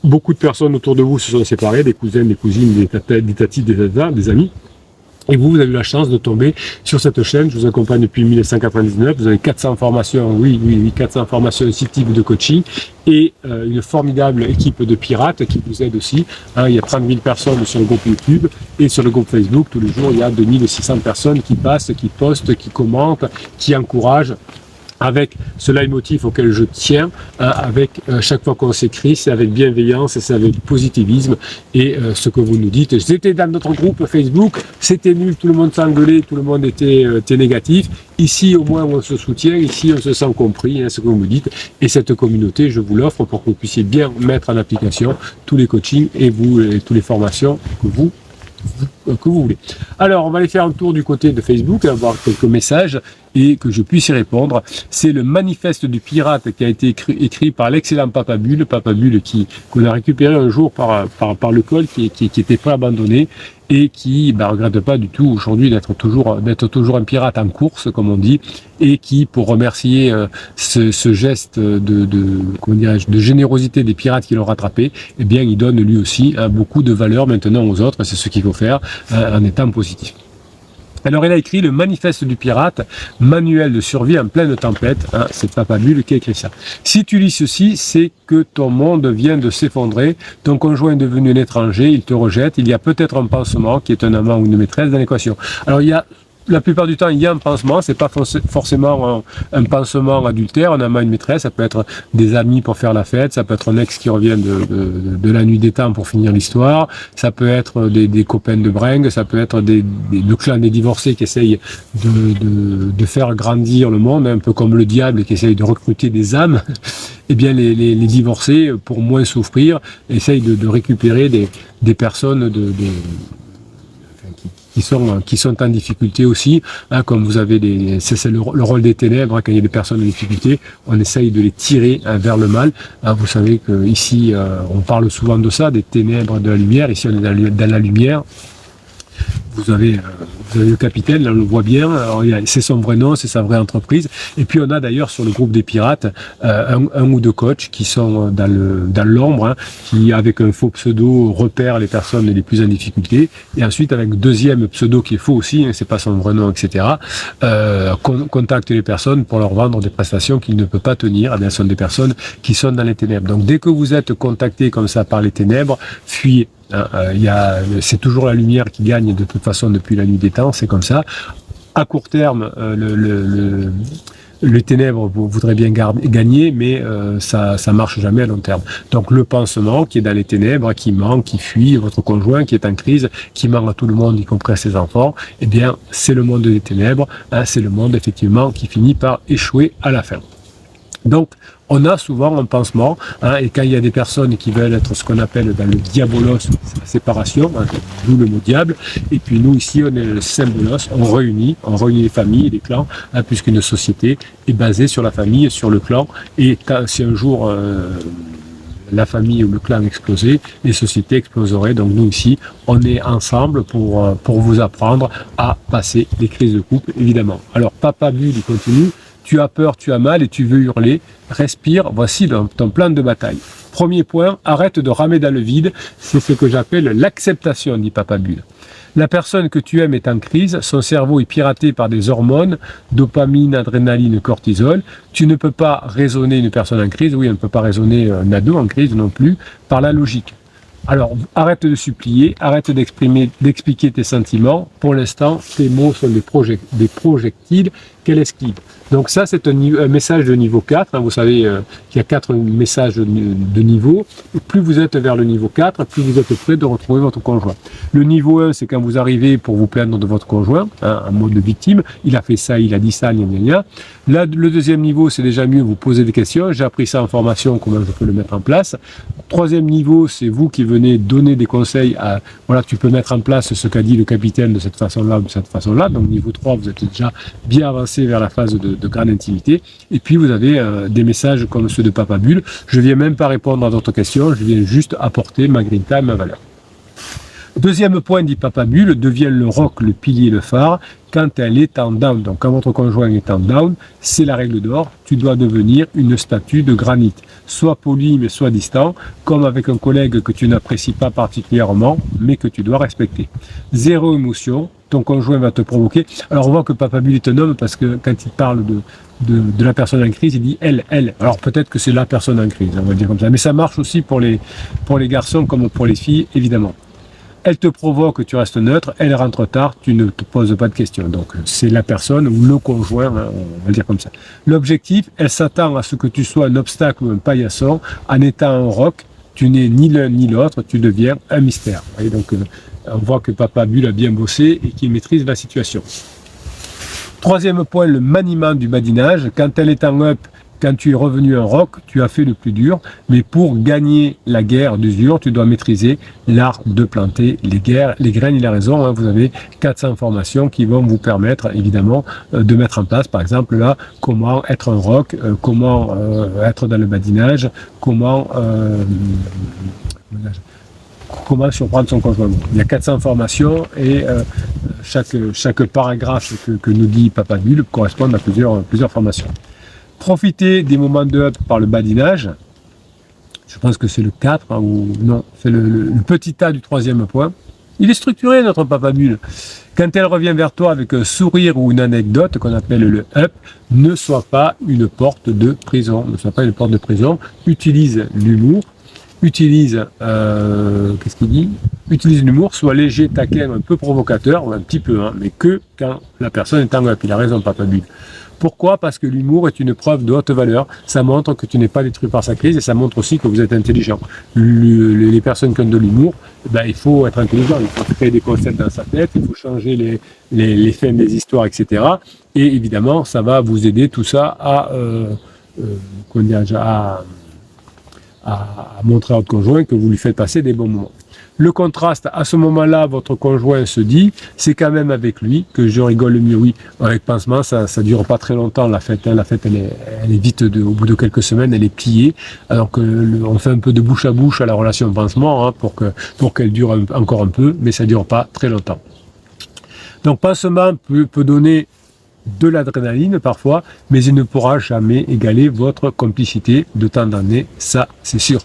Beaucoup de personnes autour de vous se sont séparées, des cousins, des cousines, des tatis, des tatas, des amis. Et vous avez eu la chance de tomber sur cette chaîne. Je vous accompagne depuis 1999. Vous avez 400 formations, oui, 400 formations, 6 types de coaching et une formidable équipe de pirates qui vous aide aussi. Il y a 30 000 personnes sur le groupe YouTube et sur le groupe Facebook. Tous les jours, il y a 2600 personnes qui passent, qui postent, qui commentent, qui encouragent. avec ce leitmotiv auquel je tiens, avec chaque fois qu'on s'écrit, c'est avec bienveillance et c'est avec positivisme. Et ce que vous nous dites, c'était dans notre groupe Facebook, c'était nul, tout le monde s'engueulait, tout le monde était négatif. Ici, au moins, on se soutient, ici, on se sent compris, ce que vous me dites. Et cette communauté, je vous l'offre pour que vous puissiez bien mettre en application tous les coachings et toutes les formations que vous voulez. Alors, on va aller faire un tour du côté de Facebook, avoir quelques messages et que je puisse y répondre. C'est le manifeste du pirate qui a été écrit par l'excellent Papa Bulle qu'on a récupéré un jour par le col qui était pas abandonné et qui regrette pas du tout aujourd'hui d'être toujours un pirate en course, comme on dit, et qui, pour remercier ce geste de générosité des pirates qui l'ont rattrapé, eh bien, il donne lui aussi beaucoup de valeur maintenant aux autres. C'est ce qu'il faut faire en étant positif. Alors, il a écrit le manifeste du pirate, manuel de survie en pleine tempête. C'est Papa Bulle qui a écrit ça. Si tu lis ceci, c'est que ton monde vient de s'effondrer. Ton conjoint est devenu un étranger, il te rejette. Il y a peut-être un pansement qui est un amant ou une maîtresse dans l'équation. Alors, la plupart du temps, il y a un pansement, c'est pas forcément un pansement adultère, un amant, une maîtresse, ça peut être des amis pour faire la fête, ça peut être un ex qui revient de la nuit des temps pour finir l'histoire, ça peut être des copains de bringue, ça peut être le clan des divorcés qui essayent de faire grandir le monde, un peu comme le diable qui essaye de recruter des âmes. Eh bien, les divorcés, pour moins souffrir, essayent de récupérer des personnes qui sont en difficulté aussi, comme vous avez c'est le rôle des ténèbres, quand il y a des personnes en difficulté, on essaye de les tirer vers le mal. Vous savez qu'ici, on parle souvent de ça, des ténèbres de la lumière. Ici, on est dans la lumière. Vous avez le capitaine, là on le voit bien, c'est son vrai nom, c'est sa vraie entreprise. Et puis on a d'ailleurs sur le groupe des pirates un ou deux coachs qui sont dans l'ombre, qui avec un faux pseudo repèrent les personnes les plus en difficulté. Et ensuite avec un deuxième pseudo qui est faux aussi, c'est pas son vrai nom, etc. Contacte les personnes pour leur vendre des prestations qu'il ne peut pas tenir. Eh bien, ce sont des personnes qui sont dans les ténèbres. Donc dès que vous êtes contacté comme ça par les ténèbres, fuyez. C'est toujours la lumière qui gagne de toute façon depuis la nuit des temps, c'est comme ça. À court terme, le ténèbre voudrait bien gagner, mais ça marche jamais à long terme. Donc le pansement qui est dans les ténèbres, qui ment, qui fuit, votre conjoint qui est en crise, qui ment à tout le monde, y compris à ses enfants, eh bien c'est le monde des ténèbres, c'est le monde effectivement qui finit par échouer à la fin. Donc, on a souvent un pansement, et quand il y a des personnes qui veulent être ce qu'on appelle dans le diabolos, c'est la séparation, d'où le mot diable, et puis nous ici on est le symbolos, on réunit les familles et les clans, puisqu'une société est basée sur la famille, sur le clan, et si un jour la famille ou le clan explosait, les sociétés exploseraient. Donc nous ici, on est ensemble pour vous apprendre à passer les crises de couple, évidemment. Alors Papa Bulle, il continue. Tu as peur, tu as mal et tu veux hurler. Respire, voici ton plan de bataille. Premier point, arrête de ramer dans le vide. C'est ce que j'appelle l'acceptation, dit Papa Bulle. La personne que tu aimes est en crise, son cerveau est piraté par des hormones, dopamine, adrénaline, cortisol. Tu ne peux pas raisonner une personne en crise, oui, on ne peut pas raisonner un ado en crise non plus, par la logique. Alors, arrête de supplier, arrête d'expliquer tes sentiments. Pour l'instant, tes mots sont des projectiles qu'elle esquive. Donc ça, c'est un message de niveau 4. Vous savez qu'il y a 4 messages de niveau. Et plus vous êtes vers le niveau 4, plus vous êtes prêt de retrouver votre conjoint. Le niveau 1, c'est quand vous arrivez pour vous plaindre de votre conjoint, en mode de victime. Il a fait ça, il a dit ça, gna gna gna. Là, le deuxième niveau, c'est déjà mieux, vous posez des questions. J'ai appris ça en formation, comment je peux le mettre en place. Troisième niveau, c'est vous qui venez donner des conseils à, voilà, tu peux mettre en place ce qu'a dit le capitaine de cette façon-là ou de cette façon-là. Donc niveau 3, vous êtes déjà bien avancé vers la phase de grande intimité. Et puis vous avez des messages comme ceux de Papa Bulle. Je viens même pas répondre à d'autres questions, je viens juste apporter ma grinta et ma valeur. Deuxième point, dit Papa Bulle, devient le roc, le pilier, le phare, quand elle est en down. Donc quand votre conjoint est en down, c'est la règle d'or, tu dois devenir une statue de granit. Soit poli, mais soit distant, comme avec un collègue que tu n'apprécies pas particulièrement, mais que tu dois respecter. Zéro émotion, ton conjoint va te provoquer. Alors on voit que Papa Bulle est un homme, parce que quand il parle de la personne en crise, il dit elle. Alors peut-être que c'est la personne en crise, on va dire comme ça. Mais ça marche aussi pour les garçons comme pour les filles, évidemment. elle te provoque, tu restes neutre, elle rentre tard, tu ne te poses pas de questions. Donc c'est la personne ou le conjoint, hein, on va dire comme ça. L'objectif, elle s'attend à ce que tu sois un obstacle ou un paillasson. En étant un roc, tu n'es ni l'un ni l'autre, tu deviens un mystère. Et donc on voit que Papa Bull a bien bossé et qu'il maîtrise la situation. Troisième point, le maniement du badinage. Quand elle est en up, quand tu es revenu en rock, tu as fait le plus dur. Mais pour gagner la guerre d'usure, tu dois maîtriser l'art de planter les graines. Il a raison, hein, vous avez 400 formations qui vont vous permettre évidemment de mettre en place, par exemple là, comment être un rock, comment être dans le badinage, comment surprendre son conjoint. Il y a 400 formations et chaque paragraphe que nous dit Papa Bull correspond à plusieurs formations. Profitez des moments de up par le badinage. Je pense que c'est le 4, hein, ou non, c'est le petit A du troisième point. Il est structuré, notre Papa Bull. Quand elle revient vers toi avec un sourire ou une anecdote qu'on appelle le up, ne sois pas une porte de prison. Ne sois pas une porte de prison. Utilise l'humour. Utilise, qu'est-ce qu'il dit? Utilise l'humour, soit léger, taquin, un peu provocateur, ou un petit peu, hein, mais que quand la personne est en up. Il a raison, Papa Bull. Pourquoi? Parce que l'humour est une preuve de haute valeur. Ça montre que tu n'es pas détruit par sa crise et ça montre aussi que vous êtes intelligent. Les personnes qui ont de l'humour, ben, il faut être intelligent, il faut créer des concepts dans sa tête, il faut changer les fins des histoires, etc. Et évidemment, ça va vous aider tout ça à montrer à votre conjoint que vous lui faites passer des bons moments. Le contraste, à ce moment-là, votre conjoint se dit, c'est quand même avec lui que je rigole le mieux. Oui, avec pansement, ça dure pas très longtemps, la fête. Hein. La fête, elle est vite, au bout de quelques semaines, elle est pliée. Alors que on fait un peu de bouche à bouche à la relation pansement, hein, pour qu'elle dure encore un peu, mais ça dure pas très longtemps. Donc, pansement peut donner de l'adrénaline parfois, mais il ne pourra jamais égaler votre complicité de temps d'année, ça c'est sûr.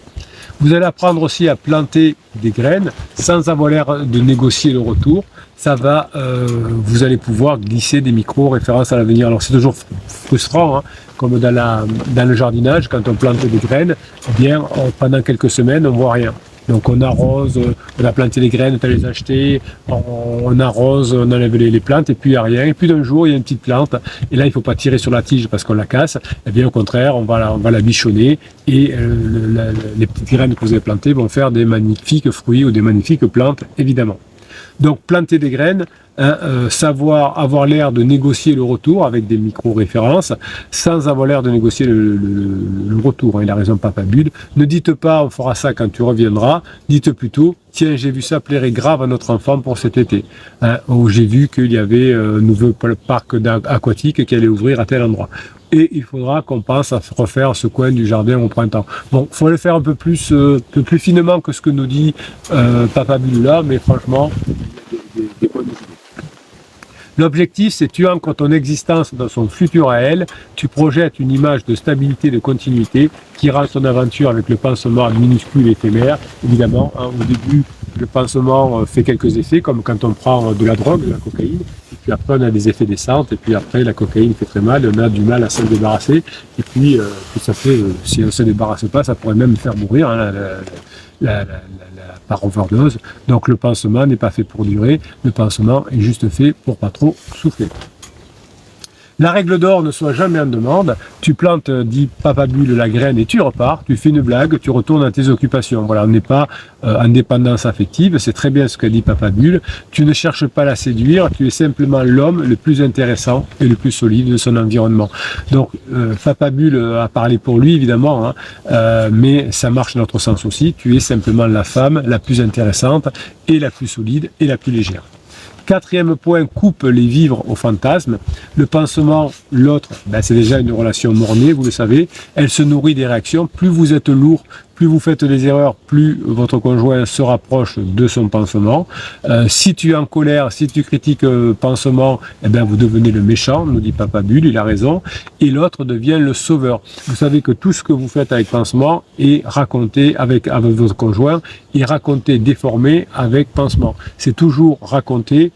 Vous allez apprendre aussi à planter des graines sans avoir l'air de négocier le retour. Ça va, vous allez pouvoir glisser des micro-références à l'avenir. Alors c'est toujours frustrant, hein, comme dans le jardinage, quand on plante des graines, eh bien pendant quelques semaines on voit rien. Donc on arrose, on a planté les graines, on les a achetées, on arrose, on enlève les plantes et puis il n'y a rien. Et puis d'un jour, il y a une petite plante et là, il ne faut pas tirer sur la tige parce qu'on la casse. Eh bien au contraire, on va la bichonner et les petites graines que vous avez plantées vont faire des magnifiques fruits ou des magnifiques plantes, évidemment. Donc planter des graines, hein, savoir avoir l'air de négocier le retour avec des micro-références, sans avoir l'air de négocier le retour. Hein, il a raison, Papa Bull. Ne dites pas on fera ça quand tu reviendras, dites plutôt tiens, j'ai vu ça plairait grave à notre enfant pour cet été. Hein, ou j'ai vu qu'il y avait un nouveau parc aquatique qui allait ouvrir à tel endroit. Et il faudra qu'on pense à refaire ce coin du jardin au printemps. Bon, il faut le faire un peu plus finement que ce que nous dit Papa Bull là, mais franchement, des bonnes idées. L'objectif, c'est tu ancres ton existence dans son futur à elle, tu projettes une image de stabilité, de continuité qui rend son aventure avec le pansement minuscule et éphémère. Évidemment, hein, au début, le pansement fait quelques effets, comme quand on prend de la drogue, de la cocaïne, et puis après on a des effets descente, et puis après la cocaïne fait très mal, on a du mal à s'en débarrasser, et puis ça fait, si on ne se débarrasse pas, ça pourrait même faire mourir, hein, par overdose. Donc le pansement n'est pas fait pour durer, le pansement est juste fait pour pas trop souffler. La règle d'or, ne sois jamais en demande. Tu plantes, dit Papa Bull, la graine et tu repars. Tu fais une blague, tu retournes à tes occupations. Voilà, on n'est pas en dépendance affective. C'est très bien ce qu'a dit Papa Bull. Tu ne cherches pas à la séduire. Tu es simplement l'homme le plus intéressant et le plus solide de son environnement. Donc, Papa Bull a parlé pour lui, évidemment, hein, mais ça marche dans notre sens aussi. Tu es simplement la femme la plus intéressante et la plus solide et la plus légère. Quatrième point, coupe les vivres au fantasme. Le pansement, l'autre, ben c'est déjà une relation mornée, vous le savez. Elle se nourrit des réactions. Plus vous êtes lourd, plus vous faites des erreurs, plus votre conjoint se rapproche de son pansement. Si tu es en colère, si tu critiques pansement, eh ben vous devenez le méchant, nous dit Papa Bull, il a raison. Et l'autre devient le sauveur. Vous savez que tout ce que vous faites avec pansement est raconté avec votre conjoint, est raconté déformé avec pansement. C'est toujours raconté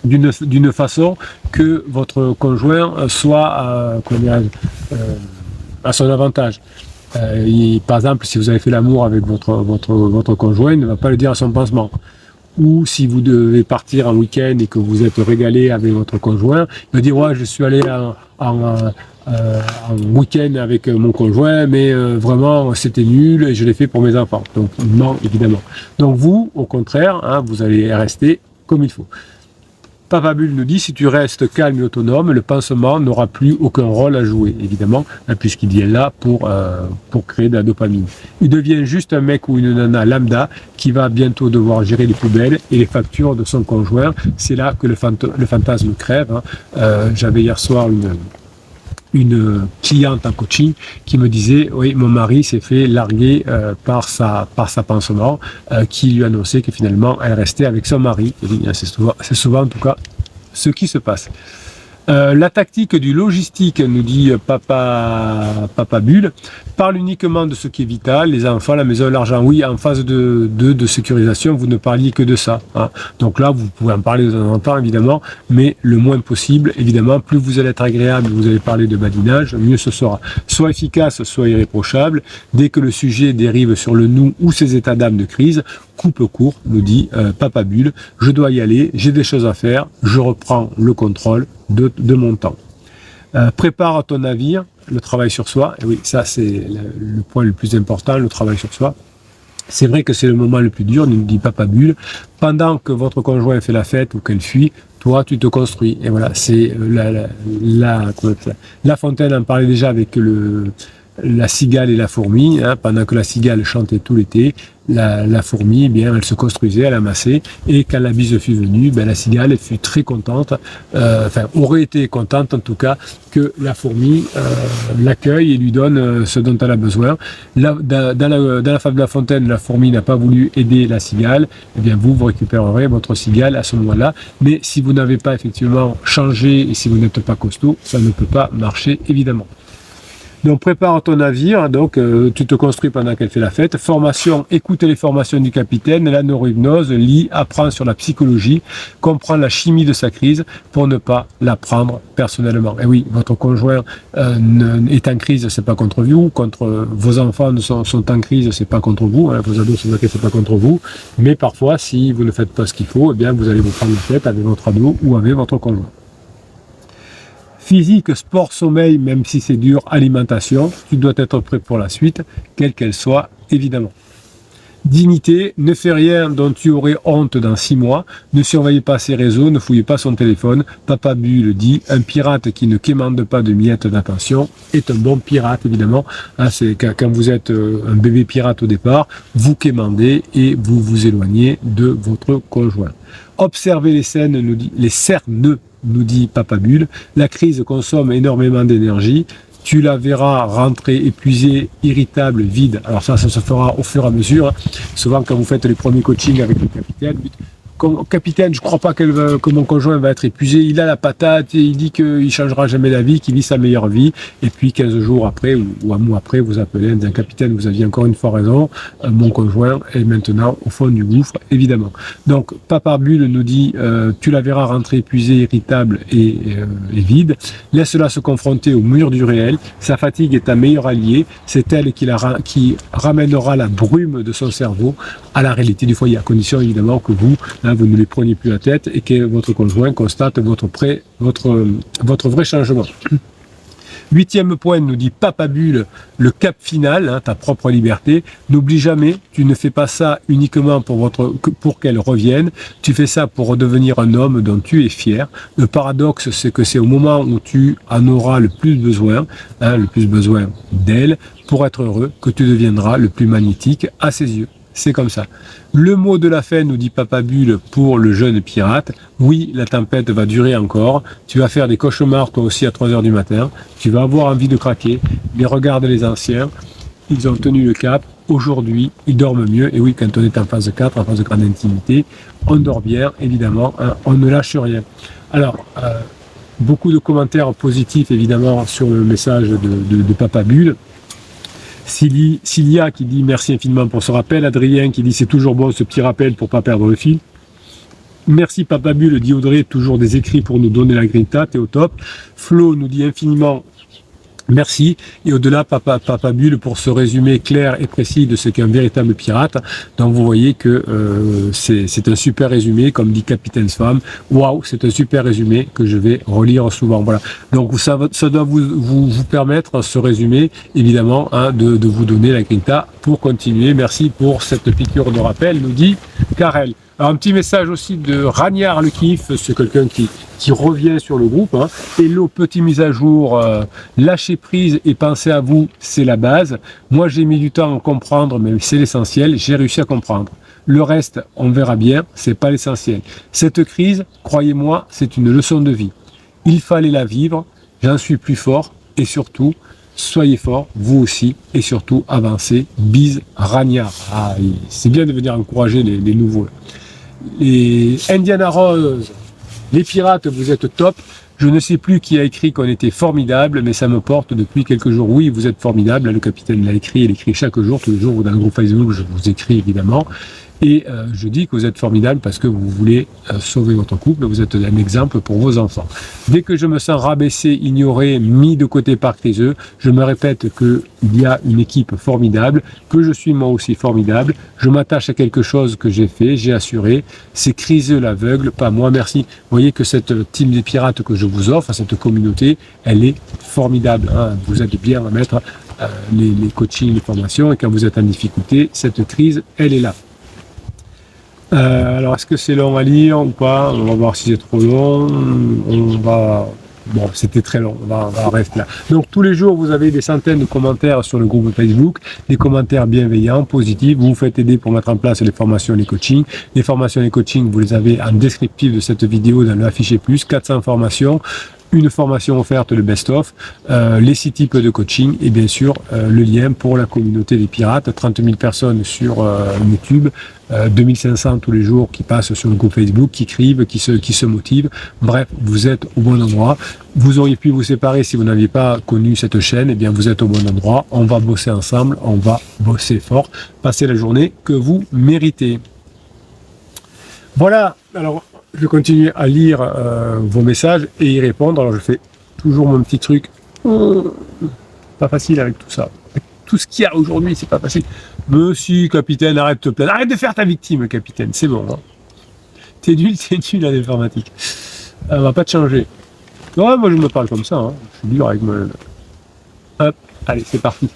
d'une façon que votre conjoint soit à son avantage. Par exemple, si vous avez fait l'amour avec votre conjoint, il ne va pas le dire à son pansement. ou si vous devez partir en week-end et que vous êtes régalé avec votre conjoint, il va dire ouais, je suis allé en week-end avec mon conjoint, mais vraiment c'était nul et je l'ai fait pour mes enfants. Donc non, évidemment. Donc vous, au contraire, hein, vous allez rester comme il faut. Papa Bulle nous dit, si tu restes calme et autonome, le pansement n'aura plus aucun rôle à jouer, évidemment, hein, puisqu'il est là pour créer de la dopamine. Il devient juste un mec ou une nana lambda qui va bientôt devoir gérer les poubelles et les factures de son conjoint. C'est là que le fantasme crève. Hein. J'avais hier soir une cliente en coaching qui me disait oui, mon mari s'est fait larguer par sa pansement qui lui annonçait que finalement elle restait avec son mari. C'est souvent en tout cas ce qui se passe. La tactique du logistique, nous dit Papa Bulle, parle uniquement de ce qui est vital, les enfants, la maison, l'argent. Oui, en phase de sécurisation, vous ne parliez que de ça. Hein. Donc là, vous pouvez en parler de temps en temps, évidemment, mais le moins possible, évidemment. Plus vous allez être agréable, vous allez parler de badinage, mieux ce sera. Soit efficace, soit irréprochable. Dès que le sujet dérive sur le nous ou ses états d'âme de crise, coupe court, nous dit Papa Bulle. Je dois y aller, j'ai des choses à faire, je reprends le contrôle de mon temps. Prépare ton navire, le travail sur soi. Et oui, ça c'est le point le plus important, le travail sur soi. C'est vrai que c'est le moment le plus dur, nous dit Papa Bulle. Pendant que votre conjoint fait la fête ou qu'elle fuit, toi tu te construis. Et voilà, c'est La Fontaine en parlait déjà avec la cigale et la fourmi, hein, pendant que la cigale chantait tout l'été, la fourmi, eh bien, elle se construisait, elle amassait, et quand la bise fut venue, ben, la cigale fut très contente, aurait été contente en tout cas, que la fourmi l'accueille et lui donne ce dont elle a besoin. Dans la fable de La Fontaine, la fourmi n'a pas voulu aider la cigale, eh bien vous récupérerez votre cigale à ce moment-là, mais si vous n'avez pas effectivement changé et si vous n'êtes pas costaud, ça ne peut pas marcher évidemment. Donc prépare ton navire, donc tu te construis pendant qu'elle fait la fête. Formation, écoute les formations du capitaine, la neurohypnose, lis, apprends sur la psychologie, comprends la chimie de sa crise pour ne pas la prendre personnellement. Et oui, votre conjoint est en crise, c'est pas contre vous, contre vos enfants sont en crise, c'est pas contre vous, hein, vos ados c'est pas contre vous, mais parfois si vous ne faites pas ce qu'il faut, eh bien vous allez vous prendre la tête avec votre ado ou avec votre conjoint. Physique, sport, sommeil, même si c'est dur, alimentation, tu dois être prêt pour la suite, quelle qu'elle soit, évidemment. Dignité, ne fais rien dont tu aurais honte dans 6 mois, ne surveillez pas ses réseaux, ne fouillez pas son téléphone. Papa Bulle dit, un pirate qui ne quémande pas de miettes d'attention est un bon pirate, évidemment. Hein, c'est quand vous êtes un bébé pirate au départ, vous quémandez et vous vous éloignez de votre conjoint. Observez les scènes, les cernes, nous dit Papa Bulle. La crise consomme énormément d'énergie. Tu la verras rentrer épuisée, irritable, vide. Alors ça se fera au fur et à mesure. Souvent, quand vous faites les premiers coachings avec le capitaine, capitaine, je crois pas que mon conjoint va être épuisé, il a la patate, et il dit qu'il changera jamais la vie, qu'il vit sa meilleure vie, et puis 15 jours après, ou un mois après, vous appelez, un capitaine, vous aviez encore une fois raison, mon conjoint est maintenant au fond du gouffre, évidemment. Donc, Papa Bulle nous dit, tu la verras rentrer épuisée, irritable et vide, laisse-la se confronter au mur du réel, sa fatigue est ta meilleure alliée, c'est elle qui ramènera la brume de son cerveau à la réalité du foyer, à condition évidemment que vous ne les preniez plus la tête et que votre conjoint constate votre vrai changement. 8e point, nous dit Papa Bulle, le cap final, ta propre liberté. N'oublie jamais, tu ne fais pas ça uniquement pour qu'elle revienne, tu fais ça pour redevenir un homme dont tu es fier. Le paradoxe, c'est que c'est au moment où tu en auras le plus besoin d'elle, pour être heureux, que tu deviendras le plus magnétique à ses yeux. C'est comme ça. Le mot de la fin, nous dit Papa Bulle, pour le jeune pirate. Oui, la tempête va durer encore. Tu vas faire des cauchemars toi aussi à 3 heures du matin. Tu vas avoir envie de craquer. Mais regarde les anciens. Ils ont tenu le cap. Aujourd'hui, ils dorment mieux. Et oui, quand on est en phase 4, en phase de grande intimité, on dort bien, évidemment. Hein, on ne lâche rien. Alors, beaucoup de commentaires positifs, évidemment, sur le message de Papa Bulle. Cilia qui dit merci infiniment pour ce rappel, Adrien qui dit c'est toujours bon ce petit rappel pour pas perdre le fil. Merci Papa Bulle, dit Audrey, toujours des écrits pour nous donner la grinta, t'es au top. Flo nous dit infiniment Merci. Et au-delà, Papa Bulle, pour ce résumé clair et précis de ce qu'est un véritable pirate. Donc vous voyez que c'est un super résumé, comme dit Capitaine Spam. Waouh, c'est un super résumé que je vais relire souvent. Voilà. Donc ça doit vous permettre, ce résumé, évidemment, hein, de vous donner la grinta pour continuer. Merci pour cette piqûre de rappel, nous dit Karel. Alors un petit message aussi de Ragnard le Kiff, c'est quelqu'un qui revient sur le groupe. Hein. Hello, petit mise à jour, lâchez prise et pensez à vous, c'est la base. Moi j'ai mis du temps à comprendre, mais c'est l'essentiel, j'ai réussi à comprendre. Le reste, on verra bien, c'est pas l'essentiel. Cette crise, croyez-moi, c'est une leçon de vie. Il fallait la vivre, j'en suis plus fort et surtout, soyez forts, vous aussi, et surtout avancez. Bise Ragnard. Ah, c'est bien de venir encourager les nouveaux. Les Indiana Rose, les pirates, vous êtes top. Je ne sais plus qui a écrit qu'on était formidable, mais ça me porte depuis quelques jours. Oui, vous êtes formidable. Le capitaine l'a écrit, il écrit chaque jour, tous les jours, dans le groupe Facebook, je vous écris évidemment. Et je dis que vous êtes formidable parce que vous voulez sauver votre couple, vous êtes un exemple pour vos enfants. Dès que je me sens rabaissé, ignoré, mis de côté par Criseux, je me répète qu'il y a une équipe formidable, que je suis moi aussi formidable, je m'attache à quelque chose que j'ai fait, j'ai assuré, c'est Criseux l'aveugle, pas moi, merci. Vous voyez que cette team des pirates que je vous offre, cette communauté, elle est formidable. Hein. Vous êtes bien à mettre les coachings, les formations, et quand vous êtes en difficulté, cette crise, elle est là. Alors, est-ce que c'est long à lire ou pas? On va voir si c'est trop long. On va... Bon, c'était très long, on va rester là. Donc, tous les jours, vous avez des centaines de commentaires sur le groupe Facebook, des commentaires bienveillants, positifs. Vous vous faites aider pour mettre en place les formations et les coachings. Les formations et les coachings, vous les avez en descriptif de cette vidéo dans le affiché plus, 400 formations. Une formation offerte, le best-of, les 6 types de coaching et bien sûr le lien pour la communauté des pirates, 30 000 personnes sur YouTube, 2500 tous les jours qui passent sur le groupe Facebook, qui écrivent, qui se motivent. Bref, vous êtes au bon endroit. Vous auriez pu vous séparer si vous n'aviez pas connu cette chaîne, eh bien vous êtes au bon endroit. On va bosser ensemble, on va bosser fort, passer la journée que vous méritez. Voilà, alors je vais continuer à lire vos messages et y répondre. Alors je fais toujours mon petit truc. Pas facile avec tout ça. Avec tout ce qu'il y a aujourd'hui, c'est pas facile. Monsieur capitaine, arrête de te plaindre. Arrête de faire ta victime, capitaine. C'est bon. Hein. T'es nul à l'informatique. On va pas te changer. Ouais, moi je me parle comme ça. Hein. Je suis dur avec moi. Hop, allez, c'est parti.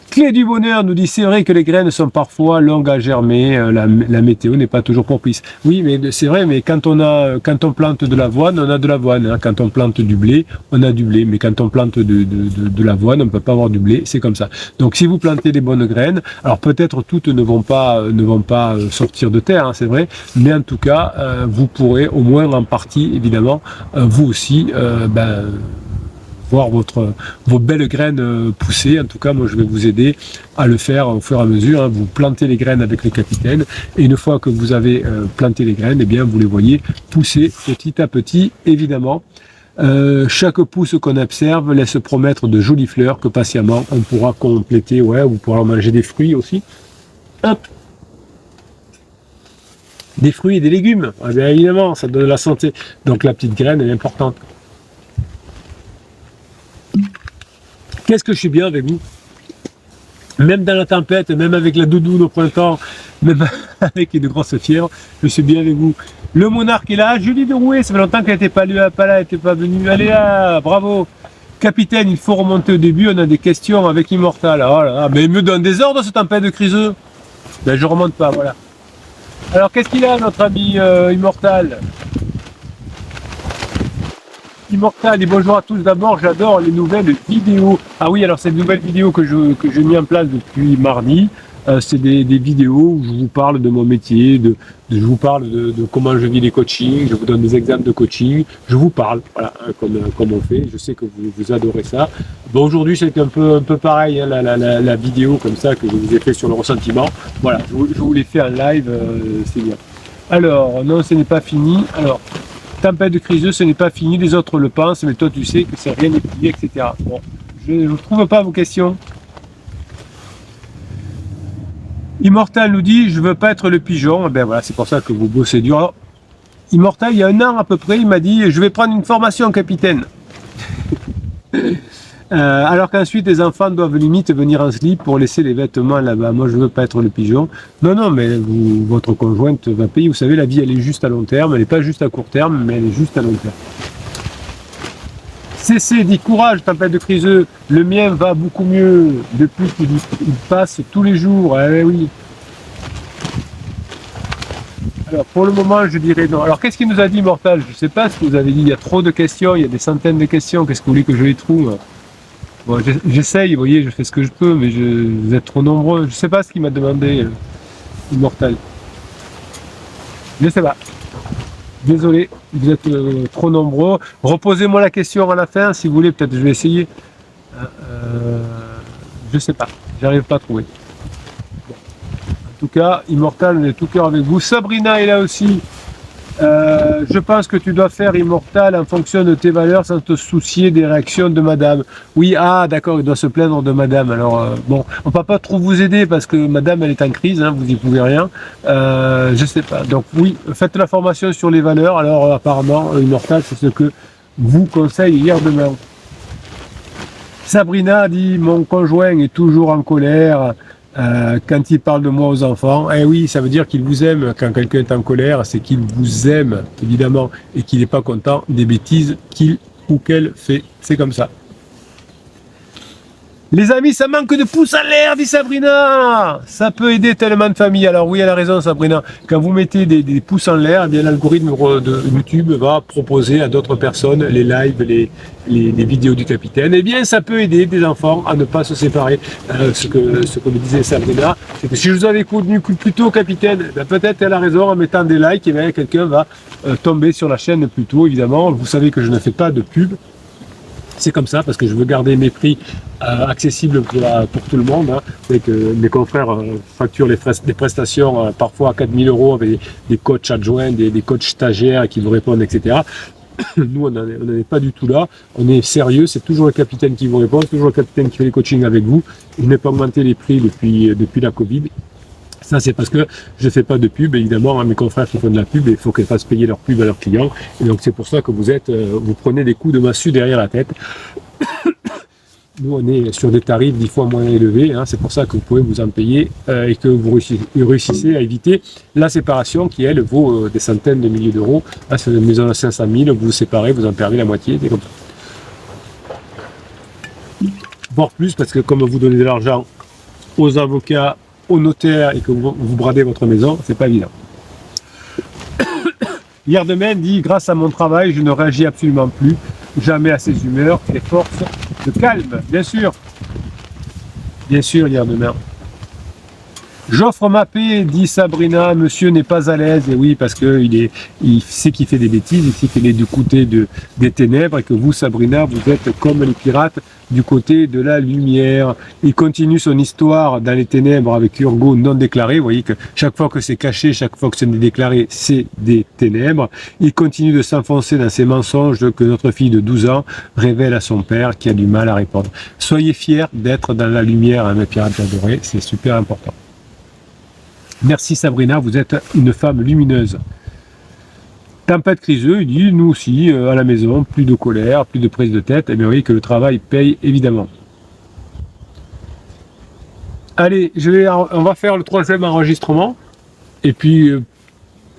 Clé du bonheur nous dit, c'est vrai que les graines sont parfois longues à germer, la météo n'est pas toujours propice. Oui, mais c'est vrai, mais quand on plante de l'avoine, on a de l'avoine. Hein. Quand on plante du blé, on a du blé. Mais quand on plante de l'avoine, on ne peut pas avoir du blé. C'est comme ça. Donc si vous plantez des bonnes graines, alors peut-être toutes ne vont pas sortir de terre, hein, c'est vrai. Mais en tout cas, vous pourrez au moins en partie, évidemment, vous aussi, voir vos belles graines pousser. En tout cas, moi, je vais vous aider à le faire au fur et à mesure. Hein. Vous plantez les graines avec le capitaine et une fois que vous avez planté les graines, eh bien, vous les voyez pousser petit à petit, évidemment. Chaque pouce qu'on observe laisse promettre de jolies fleurs que patiemment on pourra compléter. Ouais, vous pourrez manger des fruits aussi. Hop. Des fruits et des légumes. Eh bien, évidemment, ça donne la santé. Donc la petite graine, elle est importante. Qu'est-ce que je suis bien avec vous? Même dans la tempête, même avec la doudoune au printemps, même avec une grosse fièvre, je suis bien avec vous. Le monarque est là, Julie de Rouet, ça fait longtemps qu'elle n'était pas là, elle n'était pas venue. Allez là, bravo. Capitaine, il faut remonter au début, on a des questions avec Immortal. Oh là là, mais il me donne des ordres, cette tempête de criseux. Ben je remonte pas, voilà. Alors qu'est-ce qu'il a, notre ami Immortal? Immortal et bonjour à tous. D'abord, j'adore les nouvelles vidéos. Ah oui, alors ces nouvelles vidéos que j'ai mis en place depuis mardi, c'est des vidéos où je vous parle de mon métier, je vous parle de comment je vis les coachings, je vous donne des exemples de coaching, je vous parle, voilà, hein, comme on fait. Je sais que vous adorez ça. Bon, aujourd'hui, c'est un peu pareil, hein, la vidéo comme ça que je vous ai fait sur le ressentiment. Voilà, je vous l'ai fait en live, c'est bien. Alors, non, ce n'est pas fini. Alors, tempête de criseux, ce n'est pas fini, les autres le pensent, mais toi tu sais que c'est rien n'est plié, etc. Bon, je ne trouve pas vos questions. Immortal nous dit, je veux pas être le pigeon. Ben voilà, c'est pour ça que vous bossez dur. Alors, Immortal, il y a un an à peu près, il m'a dit, je vais prendre une formation capitaine. Alors qu'ensuite les enfants doivent limite venir en slip pour laisser les vêtements là-bas. Moi je veux pas être le pigeon. Non, non, mais votre conjointe va payer. Vous savez, la vie elle est juste à long terme, elle n'est pas juste à court terme, mais elle est juste à long terme. CC dit courage, tempête de criseux. Le mien va beaucoup mieux depuis qu'il passe tous les jours. Eh oui. Alors pour le moment je dirais non. Alors qu'est-ce qu'il nous a dit Mortal? Je ne sais pas ce que vous avez dit. Il y a trop de questions, il y a des centaines de questions. Qu'est-ce que vous voulez que je les trouve? Bon, j'essaye, vous voyez, je fais ce que je peux, mais vous êtes trop nombreux. Je ne sais pas ce qu'il m'a demandé, Immortal. Je ne sais pas. Désolé, vous êtes trop nombreux. Reposez-moi la question à la fin, si vous voulez, peut-être je vais essayer. Je ne sais pas, j'arrive pas à trouver. Bon. En tout cas, Immortal, on est tout cœur avec vous. Sabrina est là aussi. Je pense que tu dois faire Immortal en fonction de tes valeurs sans te soucier des réactions de madame. Oui, ah d'accord, il doit se plaindre de madame. Alors bon, on ne peut pas trop vous aider parce que madame elle est en crise, hein, vous n'y pouvez rien. Je sais pas. Donc oui, faites la formation sur les valeurs. Alors apparemment, Immortal, c'est ce que vous conseille hier demain. Sabrina dit, mon conjoint est toujours en colère. Quand il parle de moi aux enfants, eh oui, ça veut dire qu'il vous aime. Quand quelqu'un est en colère, c'est qu'il vous aime, évidemment, et qu'il n'est pas content des bêtises qu'il ou qu'elle fait. C'est comme ça. Les amis, ça manque de pouces en l'air, dit Sabrina. Ça peut aider tellement de familles. Alors oui, elle a raison, Sabrina. Quand vous mettez des pouces en l'air, eh bien l'algorithme de YouTube va proposer à d'autres personnes les lives, les vidéos du capitaine. Eh bien, ça peut aider des enfants à ne pas se séparer. Ce que me disait Sabrina, c'est que si je vous avais connu plus tôt, capitaine, ben peut-être elle a raison en mettant des likes, et bien quelqu'un va tomber sur la chaîne plus tôt, évidemment. Vous savez que je ne fais pas de pub. C'est comme ça parce que je veux garder mes prix accessibles pour tout le monde. Hein. Vous savez que mes confrères facturent des prestations parfois à 4 000 € avec des coachs adjoints, des coachs stagiaires qui vous répondent, etc. Nous, on n'en est pas du tout là. On est sérieux, c'est toujours le capitaine qui vous répond, c'est toujours le capitaine qui fait les coachings avec vous. Je n'ai pas augmenté les prix depuis la Covid. Ça, c'est parce que je ne fais pas de pub, évidemment, hein, mes confrères qui font de la pub, il faut qu'ils fassent payer leur pub à leurs clients. Et donc, c'est pour ça que vous prenez des coups de massue derrière la tête. Nous, on est sur des tarifs 10 fois moins élevés, hein, c'est pour ça que vous pouvez vous en payer et que vous réussissez à éviter la séparation qui, elle, vaut des centaines de milliers d'euros. Là, c'est une maison à 500 000, vous vous séparez, vous en perdez la moitié, c'est comme ça. Voire plus, parce que comme vous donnez de l'argent aux avocats, au notaire et que vous bradez votre maison, c'est pas évident. Hier demain dit, grâce à mon travail, je ne réagis absolument plus, jamais à ses humeurs, et force de calme, bien sûr, hier demain. J'offre ma paix, dit Sabrina, monsieur n'est pas à l'aise, et oui, parce qu'il sait qu'il fait des bêtises, il sait qu'il est du côté des ténèbres, et que vous, Sabrina, vous êtes comme les pirates du côté de la lumière. Il continue son histoire dans les ténèbres avec Urgo non déclaré, vous voyez que chaque fois que c'est caché, chaque fois que c'est déclaré, c'est des ténèbres. Il continue de s'enfoncer dans ces mensonges que notre fille de 12 ans révèle à son père qui a du mal à répondre. Soyez fiers d'être dans la lumière, hein, mes pirates adorés, c'est super important. Merci Sabrina, vous êtes une femme lumineuse. Tempête criseux, il dit, nous aussi, à la maison, plus de colère, plus de prise de tête, et bien oui que le travail paye évidemment. Allez, on va faire le 3e enregistrement, et puis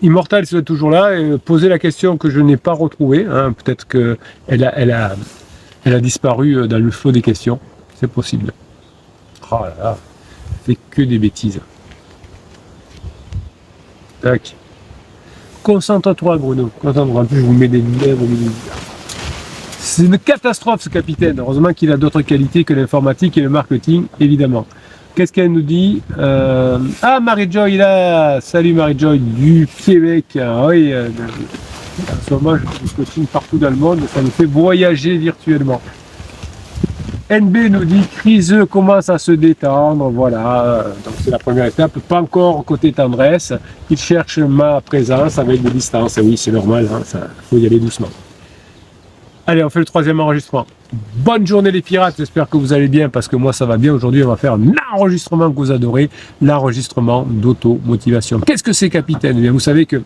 Immortal c'est toujours là, et poser la question que je n'ai pas retrouvée, hein, peut-être qu'elle a disparu dans le flot des questions, c'est possible. Oh là là, fait que des bêtises. Tac. Concentre-toi, Bruno. Concentre-toi. En plus, je vous mets des lumières. C'est une catastrophe, ce capitaine. Heureusement qu'il a d'autres qualités que l'informatique et le marketing, évidemment. Qu'est-ce qu'elle nous dit? Ah, Marie-Joy, là. Salut, Marie-Joy, du Québec. Ah, oui, en ce moment, je fais du coaching partout dans le monde. Ça nous fait voyager virtuellement. NB nous dit criseux commence à se détendre, voilà, donc c'est la première étape, pas encore côté tendresse, il cherche ma présence avec des distances, et oui c'est normal, hein, faut y aller doucement. Allez, on fait le 3e enregistrement. Bonne journée les pirates, j'espère que vous allez bien, parce que moi ça va bien, aujourd'hui on va faire l'enregistrement que vous adorez, l'enregistrement d'auto-motivation. Qu'est-ce que c'est capitaine? Eh bien vous savez que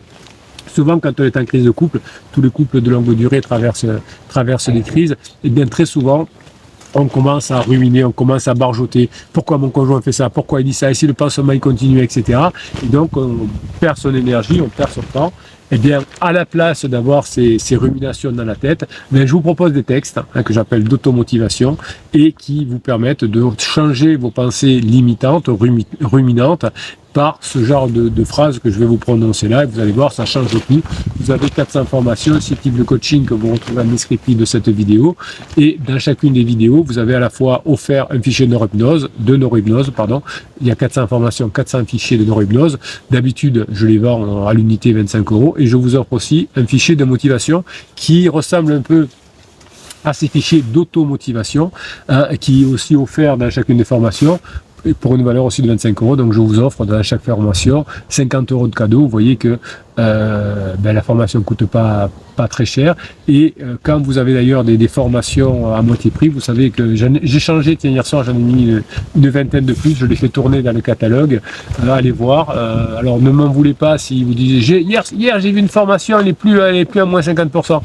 souvent quand on est en crise de couple, tous les couples de longue durée traversent des crises, et bien très souvent, on commence à ruminer, on commence à barjoter. Pourquoi mon conjoint fait ça? Pourquoi il dit ça? Et si le pansement il continue, etc. Et donc, on perd son énergie, on perd son temps. Eh bien, à la place d'avoir ces ruminations dans la tête, je vous propose des textes que j'appelle d'automotivation et qui vous permettent de changer vos pensées limitantes, ruminantes, par ce genre de phrases que je vais vous prononcer là, et vous allez voir, ça change tout. Vous avez 400 formations, 6 types de coaching que vous retrouvez en descriptif de cette vidéo, et dans chacune des vidéos, vous avez à la fois offert un fichier de neurohypnose, il y a 400 formations, 400 fichiers de neurohypnose, d'habitude, je les vends à l'unité 25 €, et je vous offre aussi un fichier de motivation qui ressemble un peu à ces fichiers d'automotivation, qui est aussi offert dans chacune des formations, et pour une valeur aussi de 25 €. Donc je vous offre dans chaque formation 50 € de cadeau. Vous voyez que la formation ne coûte pas très cher. Et quand vous avez d'ailleurs des formations à moitié prix, vous savez que j'ai changé, tiens, hier soir j'en ai mis une vingtaine de plus, je les fais tourner dans le catalogue, allez voir. Alors ne m'en voulez pas si vous disiez hier j'ai vu une formation, elle est plus à moins 50%.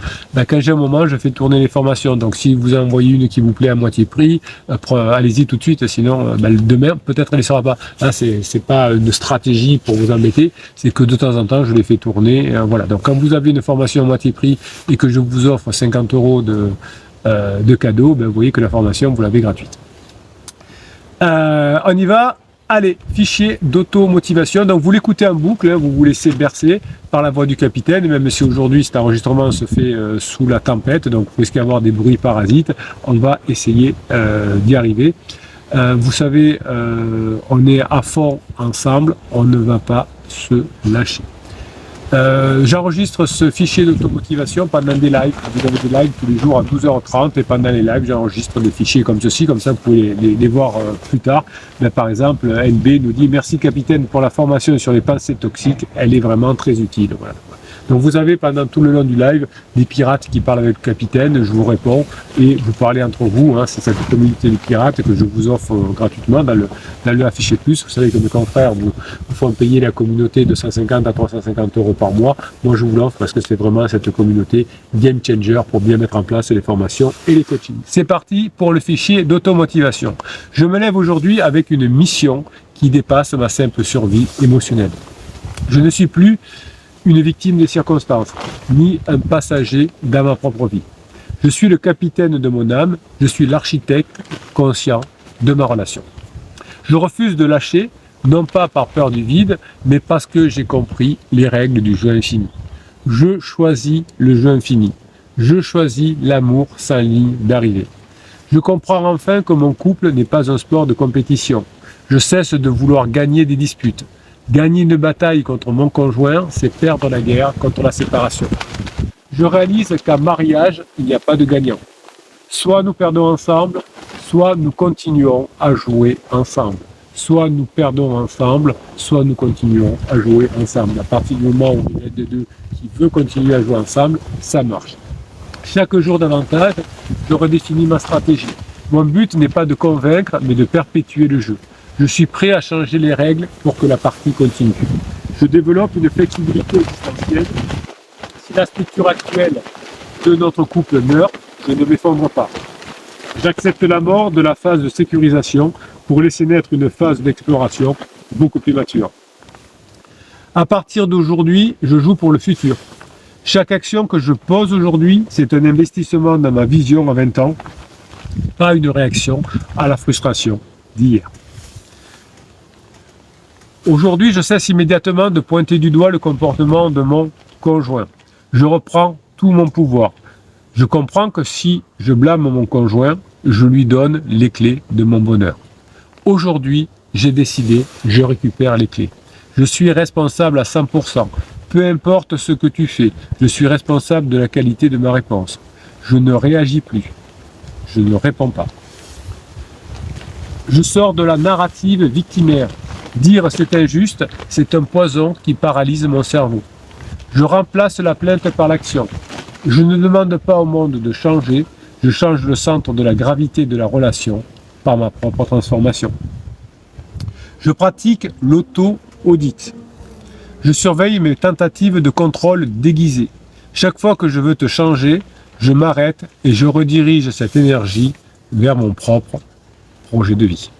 Quand j'ai un moment, je fais tourner les formations. Donc si vous en voyez une qui vous plaît à moitié prix, allez-y tout de suite, sinon demain peut-être elle ne sera pas. Là, c'est pas une stratégie pour vous embêter, c'est que de temps en temps je les fais tourner. Voilà. Donc quand vous avez une formation à moitié prix et que je vous offre 50 € de cadeau, vous voyez que la formation vous l'avez gratuite. On y va. Allez, fichier d'auto-motivation. Donc vous l'écoutez en boucle, vous vous laissez bercer par la voix du capitaine, même si aujourd'hui cet enregistrement se fait sous la tempête, donc vous risquez d'avoir des bruits parasites. On va essayer d'y arriver. Vous savez, on est à fond ensemble, on ne va pas se lâcher. J'enregistre ce fichier d'automotivation pendant des lives. Vous avez des lives tous les jours à 12h30 et pendant les lives, j'enregistre des fichiers comme ceci, comme ça vous pouvez les voir plus tard. Par exemple, NB nous dit « Merci capitaine pour la formation sur les pensées toxiques, elle est vraiment très utile. » Voilà. Donc vous avez pendant tout le long du live des pirates qui parlent avec le capitaine, je vous réponds et vous parlez entre vous, c'est cette communauté de pirates que je vous offre gratuitement dans le affiché plus. Vous savez que mes confrères vous font payer la communauté de 150 à 350 € par mois. Moi je vous l'offre parce que c'est vraiment cette communauté game changer pour bien mettre en place les formations et les coachings. C'est parti pour le fichier d'automotivation. Je me lève aujourd'hui avec une mission qui dépasse ma simple survie émotionnelle. Je ne suis plus une victime des circonstances, ni un passager dans ma propre vie. Je suis le capitaine de mon âme, je suis l'architecte conscient de ma relation. Je refuse de lâcher, non pas par peur du vide, mais parce que j'ai compris les règles du jeu infini. Je choisis le jeu infini. Je choisis l'amour sans ligne d'arrivée. Je comprends enfin que mon couple n'est pas un sport de compétition. Je cesse de vouloir gagner des disputes. Gagner une bataille contre mon conjoint, c'est perdre la guerre contre la séparation. Je réalise qu'en mariage, il n'y a pas de gagnant. Soit nous perdons ensemble, soit nous continuons à jouer ensemble. Soit nous perdons ensemble, soit nous continuons à jouer ensemble. À partir du moment où il y a des deux qui veut continuer à jouer ensemble, ça marche. Chaque jour davantage, je redéfinis ma stratégie. Mon but n'est pas de convaincre, mais de perpétuer le jeu. Je suis prêt à changer les règles pour que la partie continue. Je développe une flexibilité existentielle. Si la structure actuelle de notre couple meurt, je ne m'effondre pas. J'accepte la mort de la phase de sécurisation pour laisser naître une phase d'exploration beaucoup plus mature. À partir d'aujourd'hui, je joue pour le futur. Chaque action que je pose aujourd'hui, c'est un investissement dans ma vision à 20 ans, pas une réaction à la frustration d'hier. Aujourd'hui, je cesse immédiatement de pointer du doigt le comportement de mon conjoint. Je reprends tout mon pouvoir. Je comprends que si je blâme mon conjoint, je lui donne les clés de mon bonheur. Aujourd'hui, j'ai décidé, je récupère les clés. Je suis responsable à 100%. Peu importe ce que tu fais, je suis responsable de la qualité de ma réponse. Je ne réagis plus. Je ne réponds pas. Je sors de la narrative victimaire. Dire c'est injuste, c'est un poison qui paralyse mon cerveau. Je remplace la plainte par l'action. Je ne demande pas au monde de changer, je change le centre de la gravité de la relation par ma propre transformation. Je pratique l'auto-audit. Je surveille mes tentatives de contrôle déguisées. Chaque fois que je veux te changer, je m'arrête et je redirige cette énergie vers mon propre projet de vie.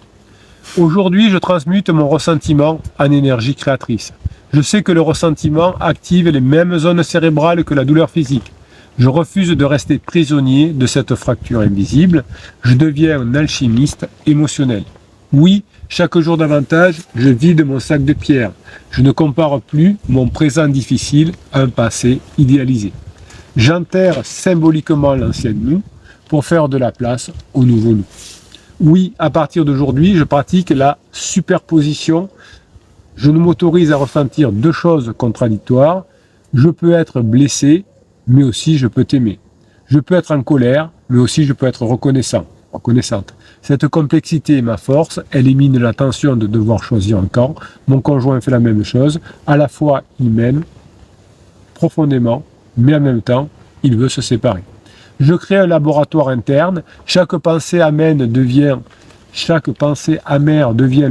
Aujourd'hui, je transmute mon ressentiment en énergie créatrice. Je sais que le ressentiment active les mêmes zones cérébrales que la douleur physique. Je refuse de rester prisonnier de cette fracture invisible. Je deviens un alchimiste émotionnel. Oui, chaque jour davantage, je vide mon sac de pierre. Je ne compare plus mon présent difficile à un passé idéalisé. J'enterre symboliquement l'ancien nous pour faire de la place au nouveau nous. Oui, à partir d'aujourd'hui, je pratique la superposition. Je ne m'autorise à ressentir deux choses contradictoires. Je peux être blessé, mais aussi je peux t'aimer. Je peux être en colère, mais aussi je peux être reconnaissante. Cette complexité est ma force, elle élimine la tension de devoir choisir un camp. Mon conjoint fait la même chose. À la fois, il m'aime profondément, mais en même temps, il veut se séparer. Je crée un laboratoire interne. Chaque pensée amère devient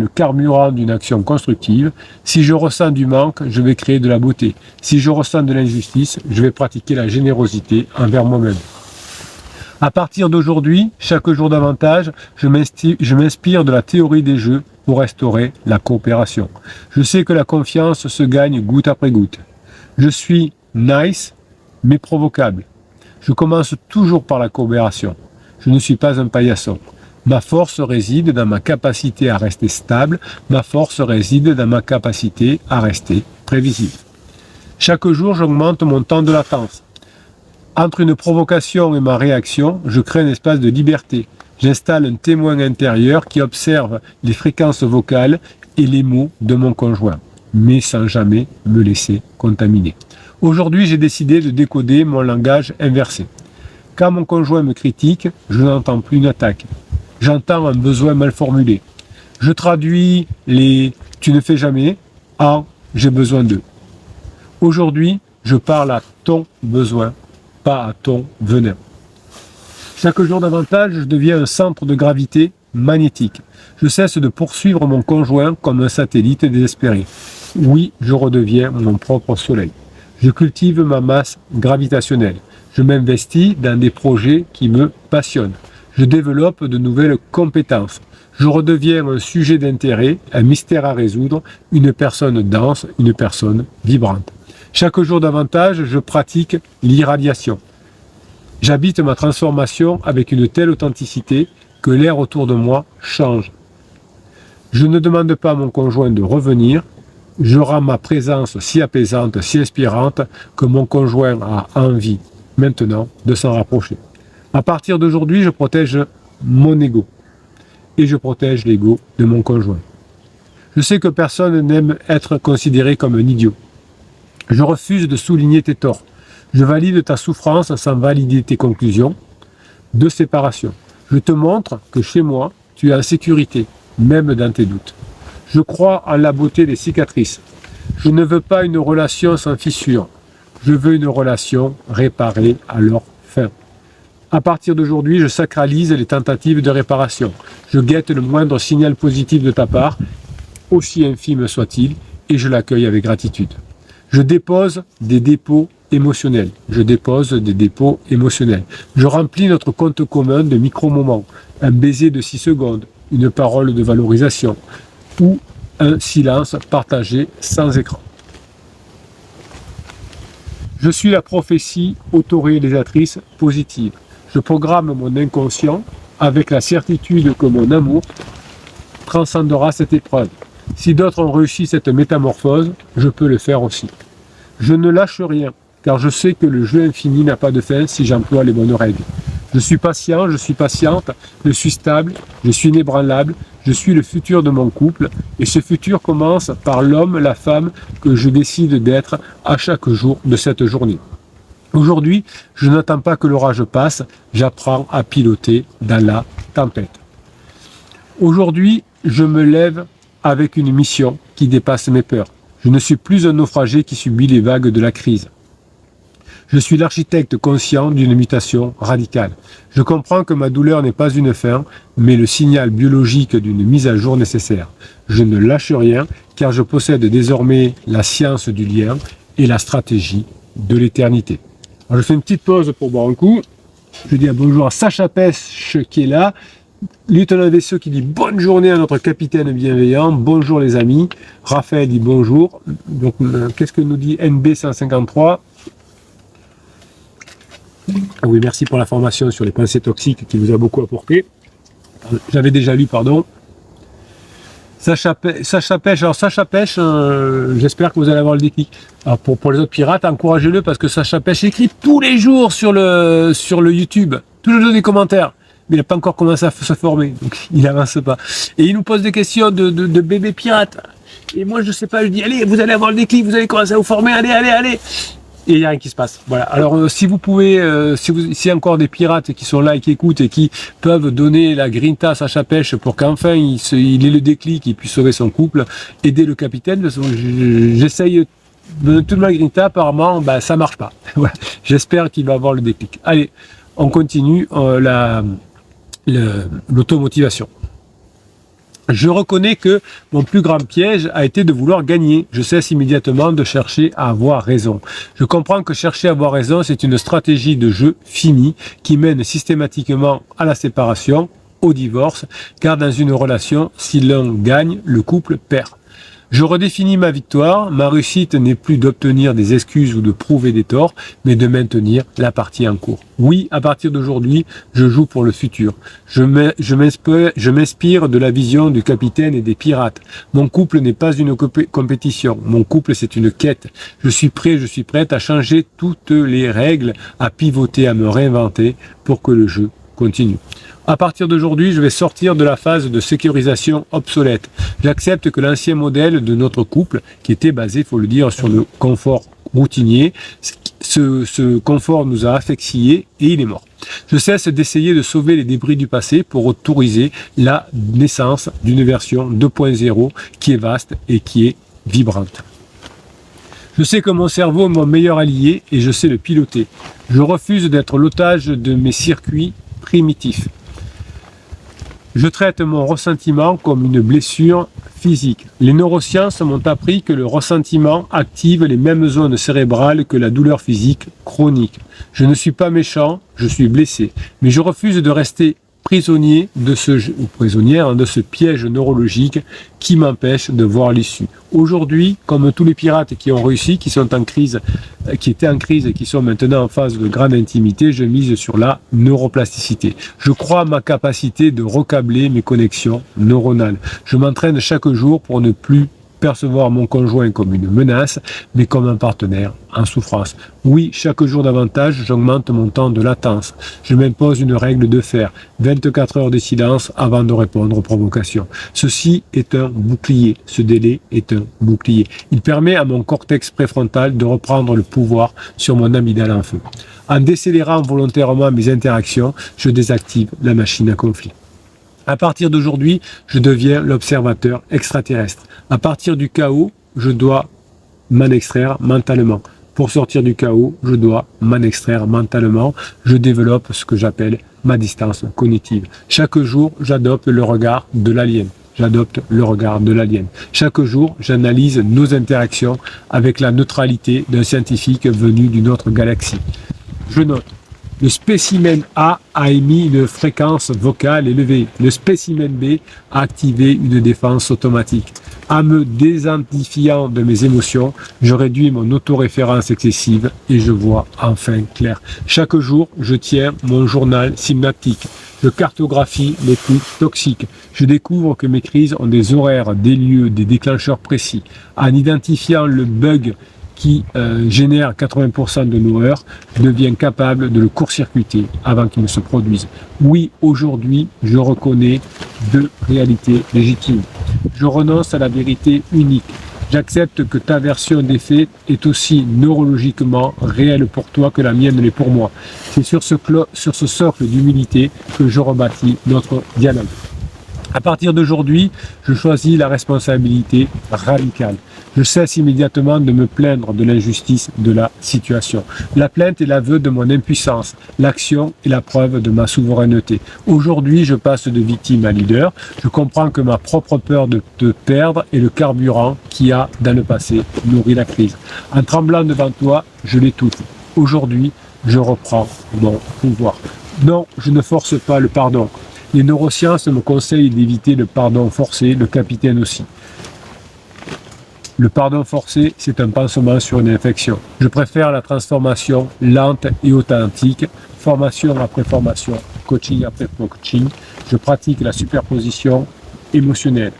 le carburant d'une action constructive. Si je ressens du manque, je vais créer de la beauté. Si je ressens de l'injustice, je vais pratiquer la générosité envers moi-même. À partir d'aujourd'hui, chaque jour davantage, je m'inspire de la théorie des jeux pour restaurer la coopération. Je sais que la confiance se gagne goutte après goutte. Je suis nice, mais provocable. Je commence toujours par la coopération. Je ne suis pas un paillasson. Ma force réside dans ma capacité à rester stable. Ma force réside dans ma capacité à rester prévisible. Chaque jour, j'augmente mon temps de latence. Entre une provocation et ma réaction, je crée un espace de liberté. J'installe un témoin intérieur qui observe les fréquences vocales et les mots de mon conjoint, mais sans jamais me laisser contaminer. Aujourd'hui, j'ai décidé de décoder mon langage inversé. Quand mon conjoint me critique, je n'entends plus une attaque. J'entends un besoin mal formulé. Je traduis les « tu ne fais jamais » en « j'ai besoin d'eux ». Aujourd'hui, je parle à ton besoin, pas à ton venin. Chaque jour davantage, je deviens un centre de gravité magnétique. Je cesse de poursuivre mon conjoint comme un satellite désespéré. Oui, je redeviens mon propre soleil. Je cultive ma masse gravitationnelle. Je m'investis dans des projets qui me passionnent. Je développe de nouvelles compétences. Je redeviens un sujet d'intérêt, un mystère à résoudre, une personne dense, une personne vibrante. Chaque jour davantage, je pratique l'irradiation. J'habite ma transformation avec une telle authenticité que l'air autour de moi change. Je ne demande pas à mon conjoint de revenir. Je rends ma présence si apaisante, si inspirante que mon conjoint a envie maintenant de s'en rapprocher. À partir d'aujourd'hui, je protège mon ego et je protège l'ego de mon conjoint. Je sais que personne n'aime être considéré comme un idiot. Je refuse de souligner tes torts. Je valide ta souffrance sans valider tes conclusions de séparation. Je te montre que chez moi, tu es en sécurité, même dans tes doutes. Je crois en la beauté des cicatrices. Je ne veux pas une relation sans fissure. Je veux une relation réparée à leur fin. À partir d'aujourd'hui, je sacralise les tentatives de réparation. Je guette le moindre signal positif de ta part, aussi infime soit-il, et je l'accueille avec gratitude. Je dépose des dépôts émotionnels. Je remplis notre compte commun de micro-moments. Un baiser de 6 secondes, une parole de valorisation ou un silence partagé sans écran. Je suis la prophétie autoréalisatrice positive. Je programme mon inconscient avec la certitude que mon amour transcendera cette épreuve. Si d'autres ont réussi cette métamorphose, je peux le faire aussi. Je ne lâche rien, car je sais que le jeu infini n'a pas de fin si j'emploie les bonnes règles. Je suis patient, je suis patiente, je suis stable, je suis inébranlable, je suis le futur de mon couple, et ce futur commence par l'homme, la femme que je décide d'être à chaque jour de cette journée. Aujourd'hui, je n'attends pas que l'orage passe, j'apprends à piloter dans la tempête. Aujourd'hui, je me lève avec une mission qui dépasse mes peurs. Je ne suis plus un naufragé qui subit les vagues de la crise. Je suis l'architecte conscient d'une mutation radicale. Je comprends que ma douleur n'est pas une fin, mais le signal biologique d'une mise à jour nécessaire. Je ne lâche rien, car je possède désormais la science du lien et la stratégie de l'éternité. Alors je fais une petite pause pour boire un coup. Je dis un bonjour à Sacha Pêche qui est là. Lieutenant Vaisseau qui dit bonne journée à notre capitaine bienveillant. Bonjour les amis. Raphaël dit bonjour. Donc, qu'est-ce que nous dit NB 153? Oui, merci pour la formation sur les pensées toxiques qui vous a beaucoup apporté. J'avais déjà lu, pardon. Sacha Pêche, alors Sacha Pêche, j'espère que vous allez avoir le déclic. Alors pour les autres pirates, encouragez-le parce que Sacha Pêche écrit tous les jours sur le YouTube, tous les jours des commentaires. Mais il n'a pas encore commencé à se former, donc il n'avance pas. Et il nous pose des questions de bébé pirate. Et moi je sais pas, je dis allez, vous allez avoir le déclic, vous allez commencer à vous former, allez. Et il n'y a rien qui se passe. Voilà. Alors si vous pouvez, s'il y a encore des pirates qui sont là et qui écoutent et qui peuvent donner la grinta à Sacha Pêche pour qu'enfin il ait le déclic, qu'il puisse sauver son couple, aider le capitaine. J'essaye de toute ma grinta, apparemment, ça marche pas. Voilà. J'espère qu'il va avoir le déclic. Allez, on continue l'automotivation. Je reconnais que mon plus grand piège a été de vouloir gagner. Je cesse immédiatement de chercher à avoir raison. Je comprends que chercher à avoir raison, c'est une stratégie de jeu finie qui mène systématiquement à la séparation, au divorce, car dans une relation, si l'un gagne, le couple perd. Je redéfinis ma victoire. Ma réussite n'est plus d'obtenir des excuses ou de prouver des torts, mais de maintenir la partie en cours. Oui, à partir d'aujourd'hui, je joue pour le futur. Je m'inspire de la vision du capitaine et des pirates. Mon couple n'est pas une compétition. Mon couple, c'est une quête. Je suis prête à changer toutes les règles, à pivoter, à me réinventer pour que le jeu continue. À partir d'aujourd'hui, je vais sortir de la phase de sécurisation obsolète. J'accepte que l'ancien modèle de notre couple, qui était basé, il faut le dire, sur le confort routinier, ce confort nous a asphyxiés et il est mort. Je cesse d'essayer de sauver les débris du passé pour autoriser la naissance d'une version 2.0 qui est vaste et qui est vibrante. Je sais que mon cerveau est mon meilleur allié et je sais le piloter. Je refuse d'être l'otage de mes circuits primitifs. Je traite mon ressentiment comme une blessure physique. Les neurosciences m'ont appris que le ressentiment active les mêmes zones cérébrales que la douleur physique chronique. Je ne suis pas méchant, je suis blessé. Mais je refuse de rester prisonnier de prisonnière de ce piège neurologique qui m'empêche de voir l'issue. Aujourd'hui, comme tous les pirates qui ont réussi, qui sont en crise, qui étaient en crise et qui sont maintenant en phase de grande intimité, je mise sur la neuroplasticité. Je crois à ma capacité de recabler mes connexions neuronales. Je m'entraîne chaque jour pour ne plus percevoir mon conjoint comme une menace, mais comme un partenaire en souffrance. Oui, chaque jour davantage, j'augmente mon temps de latence. Je m'impose une règle de fer, 24 heures de silence avant de répondre aux provocations. Ceci est un bouclier, ce délai est un bouclier. Il permet à mon cortex préfrontal de reprendre le pouvoir sur mon amygdale en feu. En décélérant volontairement mes interactions, je désactive la machine à conflit. À partir d'aujourd'hui, je deviens l'observateur extraterrestre. À partir du chaos, je dois m'en extraire mentalement. Pour sortir du chaos, je dois m'en extraire mentalement. Je développe ce que j'appelle ma distance cognitive. Chaque jour, j'adopte le regard de l'alien. Chaque jour, j'analyse nos interactions avec la neutralité d'un scientifique venu d'une autre galaxie. Je note. Le spécimen A émis une fréquence vocale élevée. Le spécimen B a activé une défense automatique. En me désidentifiant de mes émotions, je réduis mon autoréférence excessive et je vois enfin clair. Chaque jour, je tiens mon journal synaptique. Je cartographie les coups toxiques. Je découvre que mes crises ont des horaires, des lieux, des déclencheurs précis. En identifiant le bug qui génère 80% de nos heures, je deviens capable de le court-circuiter avant qu'il ne se produise. Oui, aujourd'hui, je reconnais deux réalités légitimes. Je renonce à la vérité unique. J'accepte que ta version des faits est aussi neurologiquement réelle pour toi que la mienne l'est pour moi. C'est sur ce socle d'humilité que je rebâtis notre dialogue. À partir d'aujourd'hui, je choisis la responsabilité radicale. Je cesse immédiatement de me plaindre de l'injustice de la situation. La plainte est l'aveu de mon impuissance. L'action est la preuve de ma souveraineté. Aujourd'hui, je passe de victime à leader. Je comprends que ma propre peur de te perdre est le carburant qui a, dans le passé, nourri la crise. En tremblant devant toi, je l'étouffe. Aujourd'hui, je reprends mon pouvoir. Non, je ne force pas le pardon. Les neurosciences me conseillent d'éviter le pardon forcé, le capitaine aussi. Le pardon forcé, c'est un pansement sur une infection. Je préfère la transformation lente et authentique, formation après formation, coaching après coaching. Je pratique la superposition émotionnelle.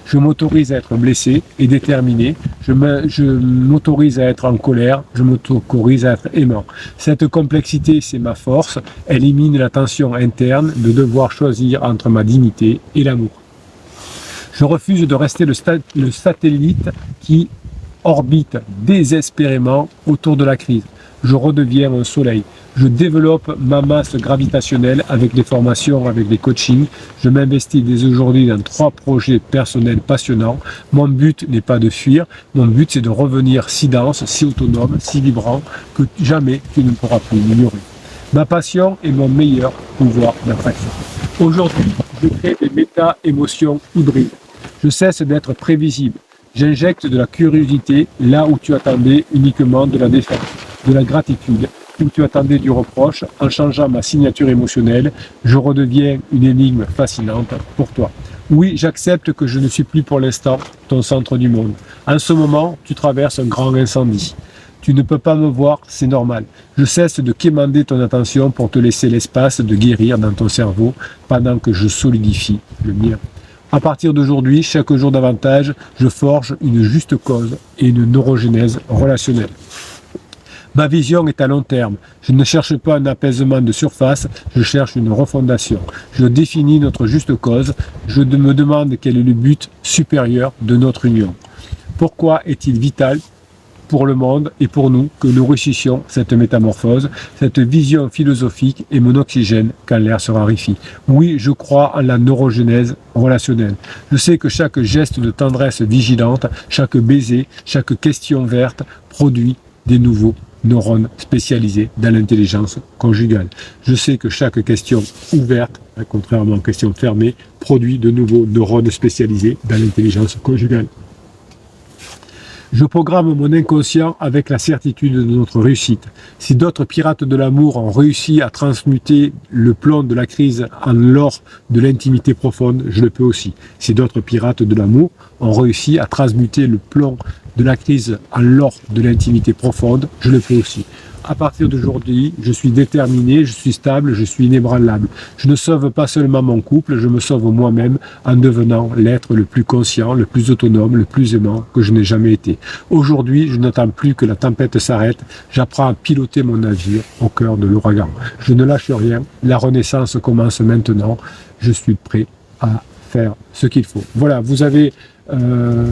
Je m'autorise à être blessé et déterminé. Je m'autorise à être en colère. Je m'autorise à être aimant. Cette complexité, c'est ma force. Elle élimine la tension interne de devoir choisir entre ma dignité et l'amour. Je refuse de rester le satellite qui orbite désespérément autour de la crise. Je redeviens un soleil. Je développe ma masse gravitationnelle avec des formations, avec des coachings. Je m'investis dès aujourd'hui dans 3 projets personnels passionnants. Mon but n'est pas de fuir. Mon but, c'est de revenir si dense, si autonome, si vibrant que jamais tu ne pourras plus m'ignorer. Ma passion est mon meilleur pouvoir d'attraction. Aujourd'hui, je crée des méta-émotions hybrides. Je cesse d'être prévisible. J'injecte de la curiosité là où tu attendais uniquement de la défaite, de la gratitude, où tu attendais du reproche. En changeant ma signature émotionnelle, je redeviens une énigme fascinante pour toi. Oui, j'accepte que je ne suis plus pour l'instant ton centre du monde. En ce moment, tu traverses un grand incendie. Tu ne peux pas me voir, c'est normal. Je cesse de quémander ton attention pour te laisser l'espace de guérir dans ton cerveau pendant que je solidifie le mien. À partir d'aujourd'hui, chaque jour davantage, je forge une juste cause et une neurogénèse relationnelle. Ma vision est à long terme. Je ne cherche pas un apaisement de surface, je cherche une refondation. Je définis notre juste cause. Je me demande quel est le but supérieur de notre union. Pourquoi est-il vital pour le monde et pour nous que nous réussissions cette métamorphose, cette vision philosophique est mon oxygène quand l'air se raréfie. Oui, je crois en la neurogénèse relationnelle. Je sais que chaque geste de tendresse vigilante, chaque baiser, chaque question verte produit des nouveaux neurones spécialisés dans l'intelligence conjugale. Je sais que chaque question ouverte, contrairement aux questions fermées, produit de nouveaux neurones spécialisés dans l'intelligence conjugale. Je programme mon inconscient avec la certitude de notre réussite. Si d'autres pirates de l'amour ont réussi à transmuter le plomb de la crise en l'or de l'intimité profonde, je le peux aussi. Si d'autres pirates de l'amour ont réussi à transmuter le plomb de la crise en l'or de l'intimité profonde, je le peux aussi. À partir d'aujourd'hui, je suis déterminé, je suis stable, je suis inébranlable. Je ne sauve pas seulement mon couple, je me sauve moi-même en devenant l'être le plus conscient, le plus autonome, le plus aimant que je n'ai jamais été. Aujourd'hui, je n'attends plus que la tempête s'arrête, j'apprends à piloter mon navire au cœur de l'ouragan. Je ne lâche rien, la renaissance commence maintenant, je suis prêt à faire ce qu'il faut. Voilà, vous avez...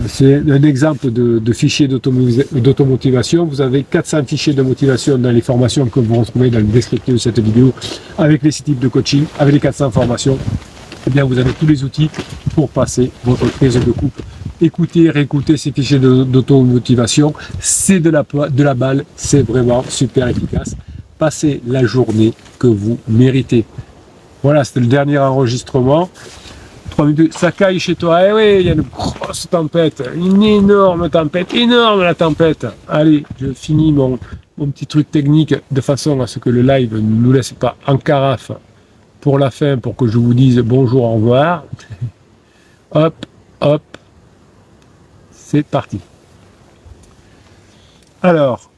c'est un exemple de fichier d'automotivation. Vous avez 400 fichiers de motivation dans les formations que vous retrouvez dans le descriptif de cette vidéo avec les 6 types de coaching, avec les 400 formations. Eh bien, vous avez tous les outils pour passer votre crise de couple. Écoutez, réécoutez ces fichiers d'automotivation. C'est de la balle, c'est vraiment super efficace. Passez la journée que vous méritez. Voilà, c'était le dernier enregistrement. 3 minutes, ça caille chez toi, eh oui, il y a une grosse tempête, une énorme tempête, énorme la tempête. Allez, je finis mon petit truc technique de façon à ce que le live ne nous laisse pas en carafe pour la fin, pour que je vous dise bonjour, au revoir. Hop, hop, c'est parti. Alors,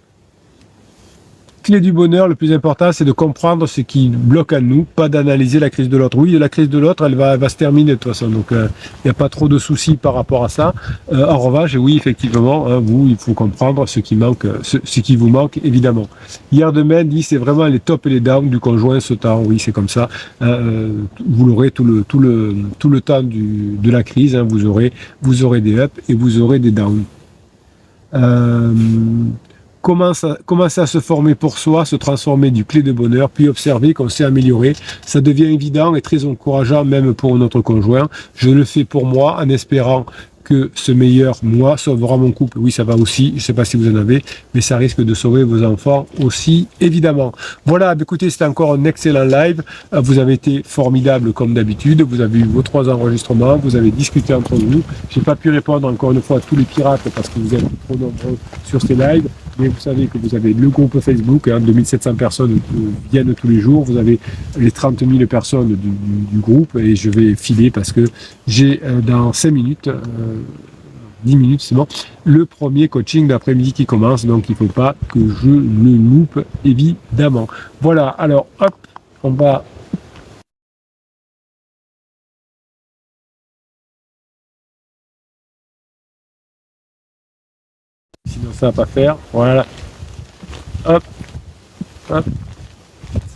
clé du bonheur, le plus important, c'est de comprendre ce qui bloque à nous, pas d'analyser la crise de l'autre. Oui, la crise de l'autre, elle va se terminer de toute façon, donc il n'y a pas trop de soucis par rapport à ça. En revanche, oui, effectivement, vous, il faut comprendre ce qui manque, ce qui vous manque, évidemment. Hier demain, dit, c'est vraiment les tops et les downs du conjoint ce temps. Oui, c'est comme ça. Vous l'aurez tout le temps de la crise. Vous aurez des ups et vous aurez des downs. Commencer à se former pour soi, se transformer du clé de bonheur, puis observer qu'on s'est amélioré. Ça devient évident et très encourageant même pour notre conjoint. Je le fais pour moi en espérant que ce meilleur moi sauvera mon couple. Oui, ça va aussi, je ne sais pas si vous en avez, mais ça risque de sauver vos enfants aussi, évidemment. Voilà, écoutez, c'était encore un excellent live. Vous avez été formidable comme d'habitude. Vous avez eu vos 3 enregistrements, vous avez discuté entre vous. Je n'ai pas pu répondre encore une fois à tous les pirates parce que vous êtes trop nombreux sur ces lives. mais vous savez que vous avez le groupe Facebook, 2700 personnes viennent tous les jours, vous avez les 30 000 personnes du groupe, et je vais filer parce que j'ai dans 5 minutes, 10 minutes c'est bon, le premier coaching d'après-midi qui commence, donc il ne faut pas que je le loupe évidemment. Voilà, alors hop, on va... Sinon ça va pas faire, voilà, hop, hop,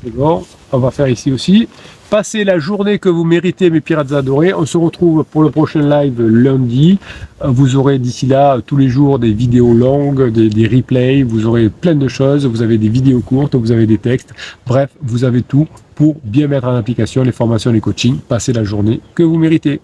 c'est bon, on va faire ici aussi. Passez la journée que vous méritez, mes pirates adorés. On se retrouve pour le prochain live lundi. Vous aurez d'ici là tous les jours des vidéos longues, des replays, vous aurez plein de choses, vous avez des vidéos courtes, vous avez des textes. Bref, vous avez tout pour bien mettre en application les formations, les coachings. Passez la journée que vous méritez.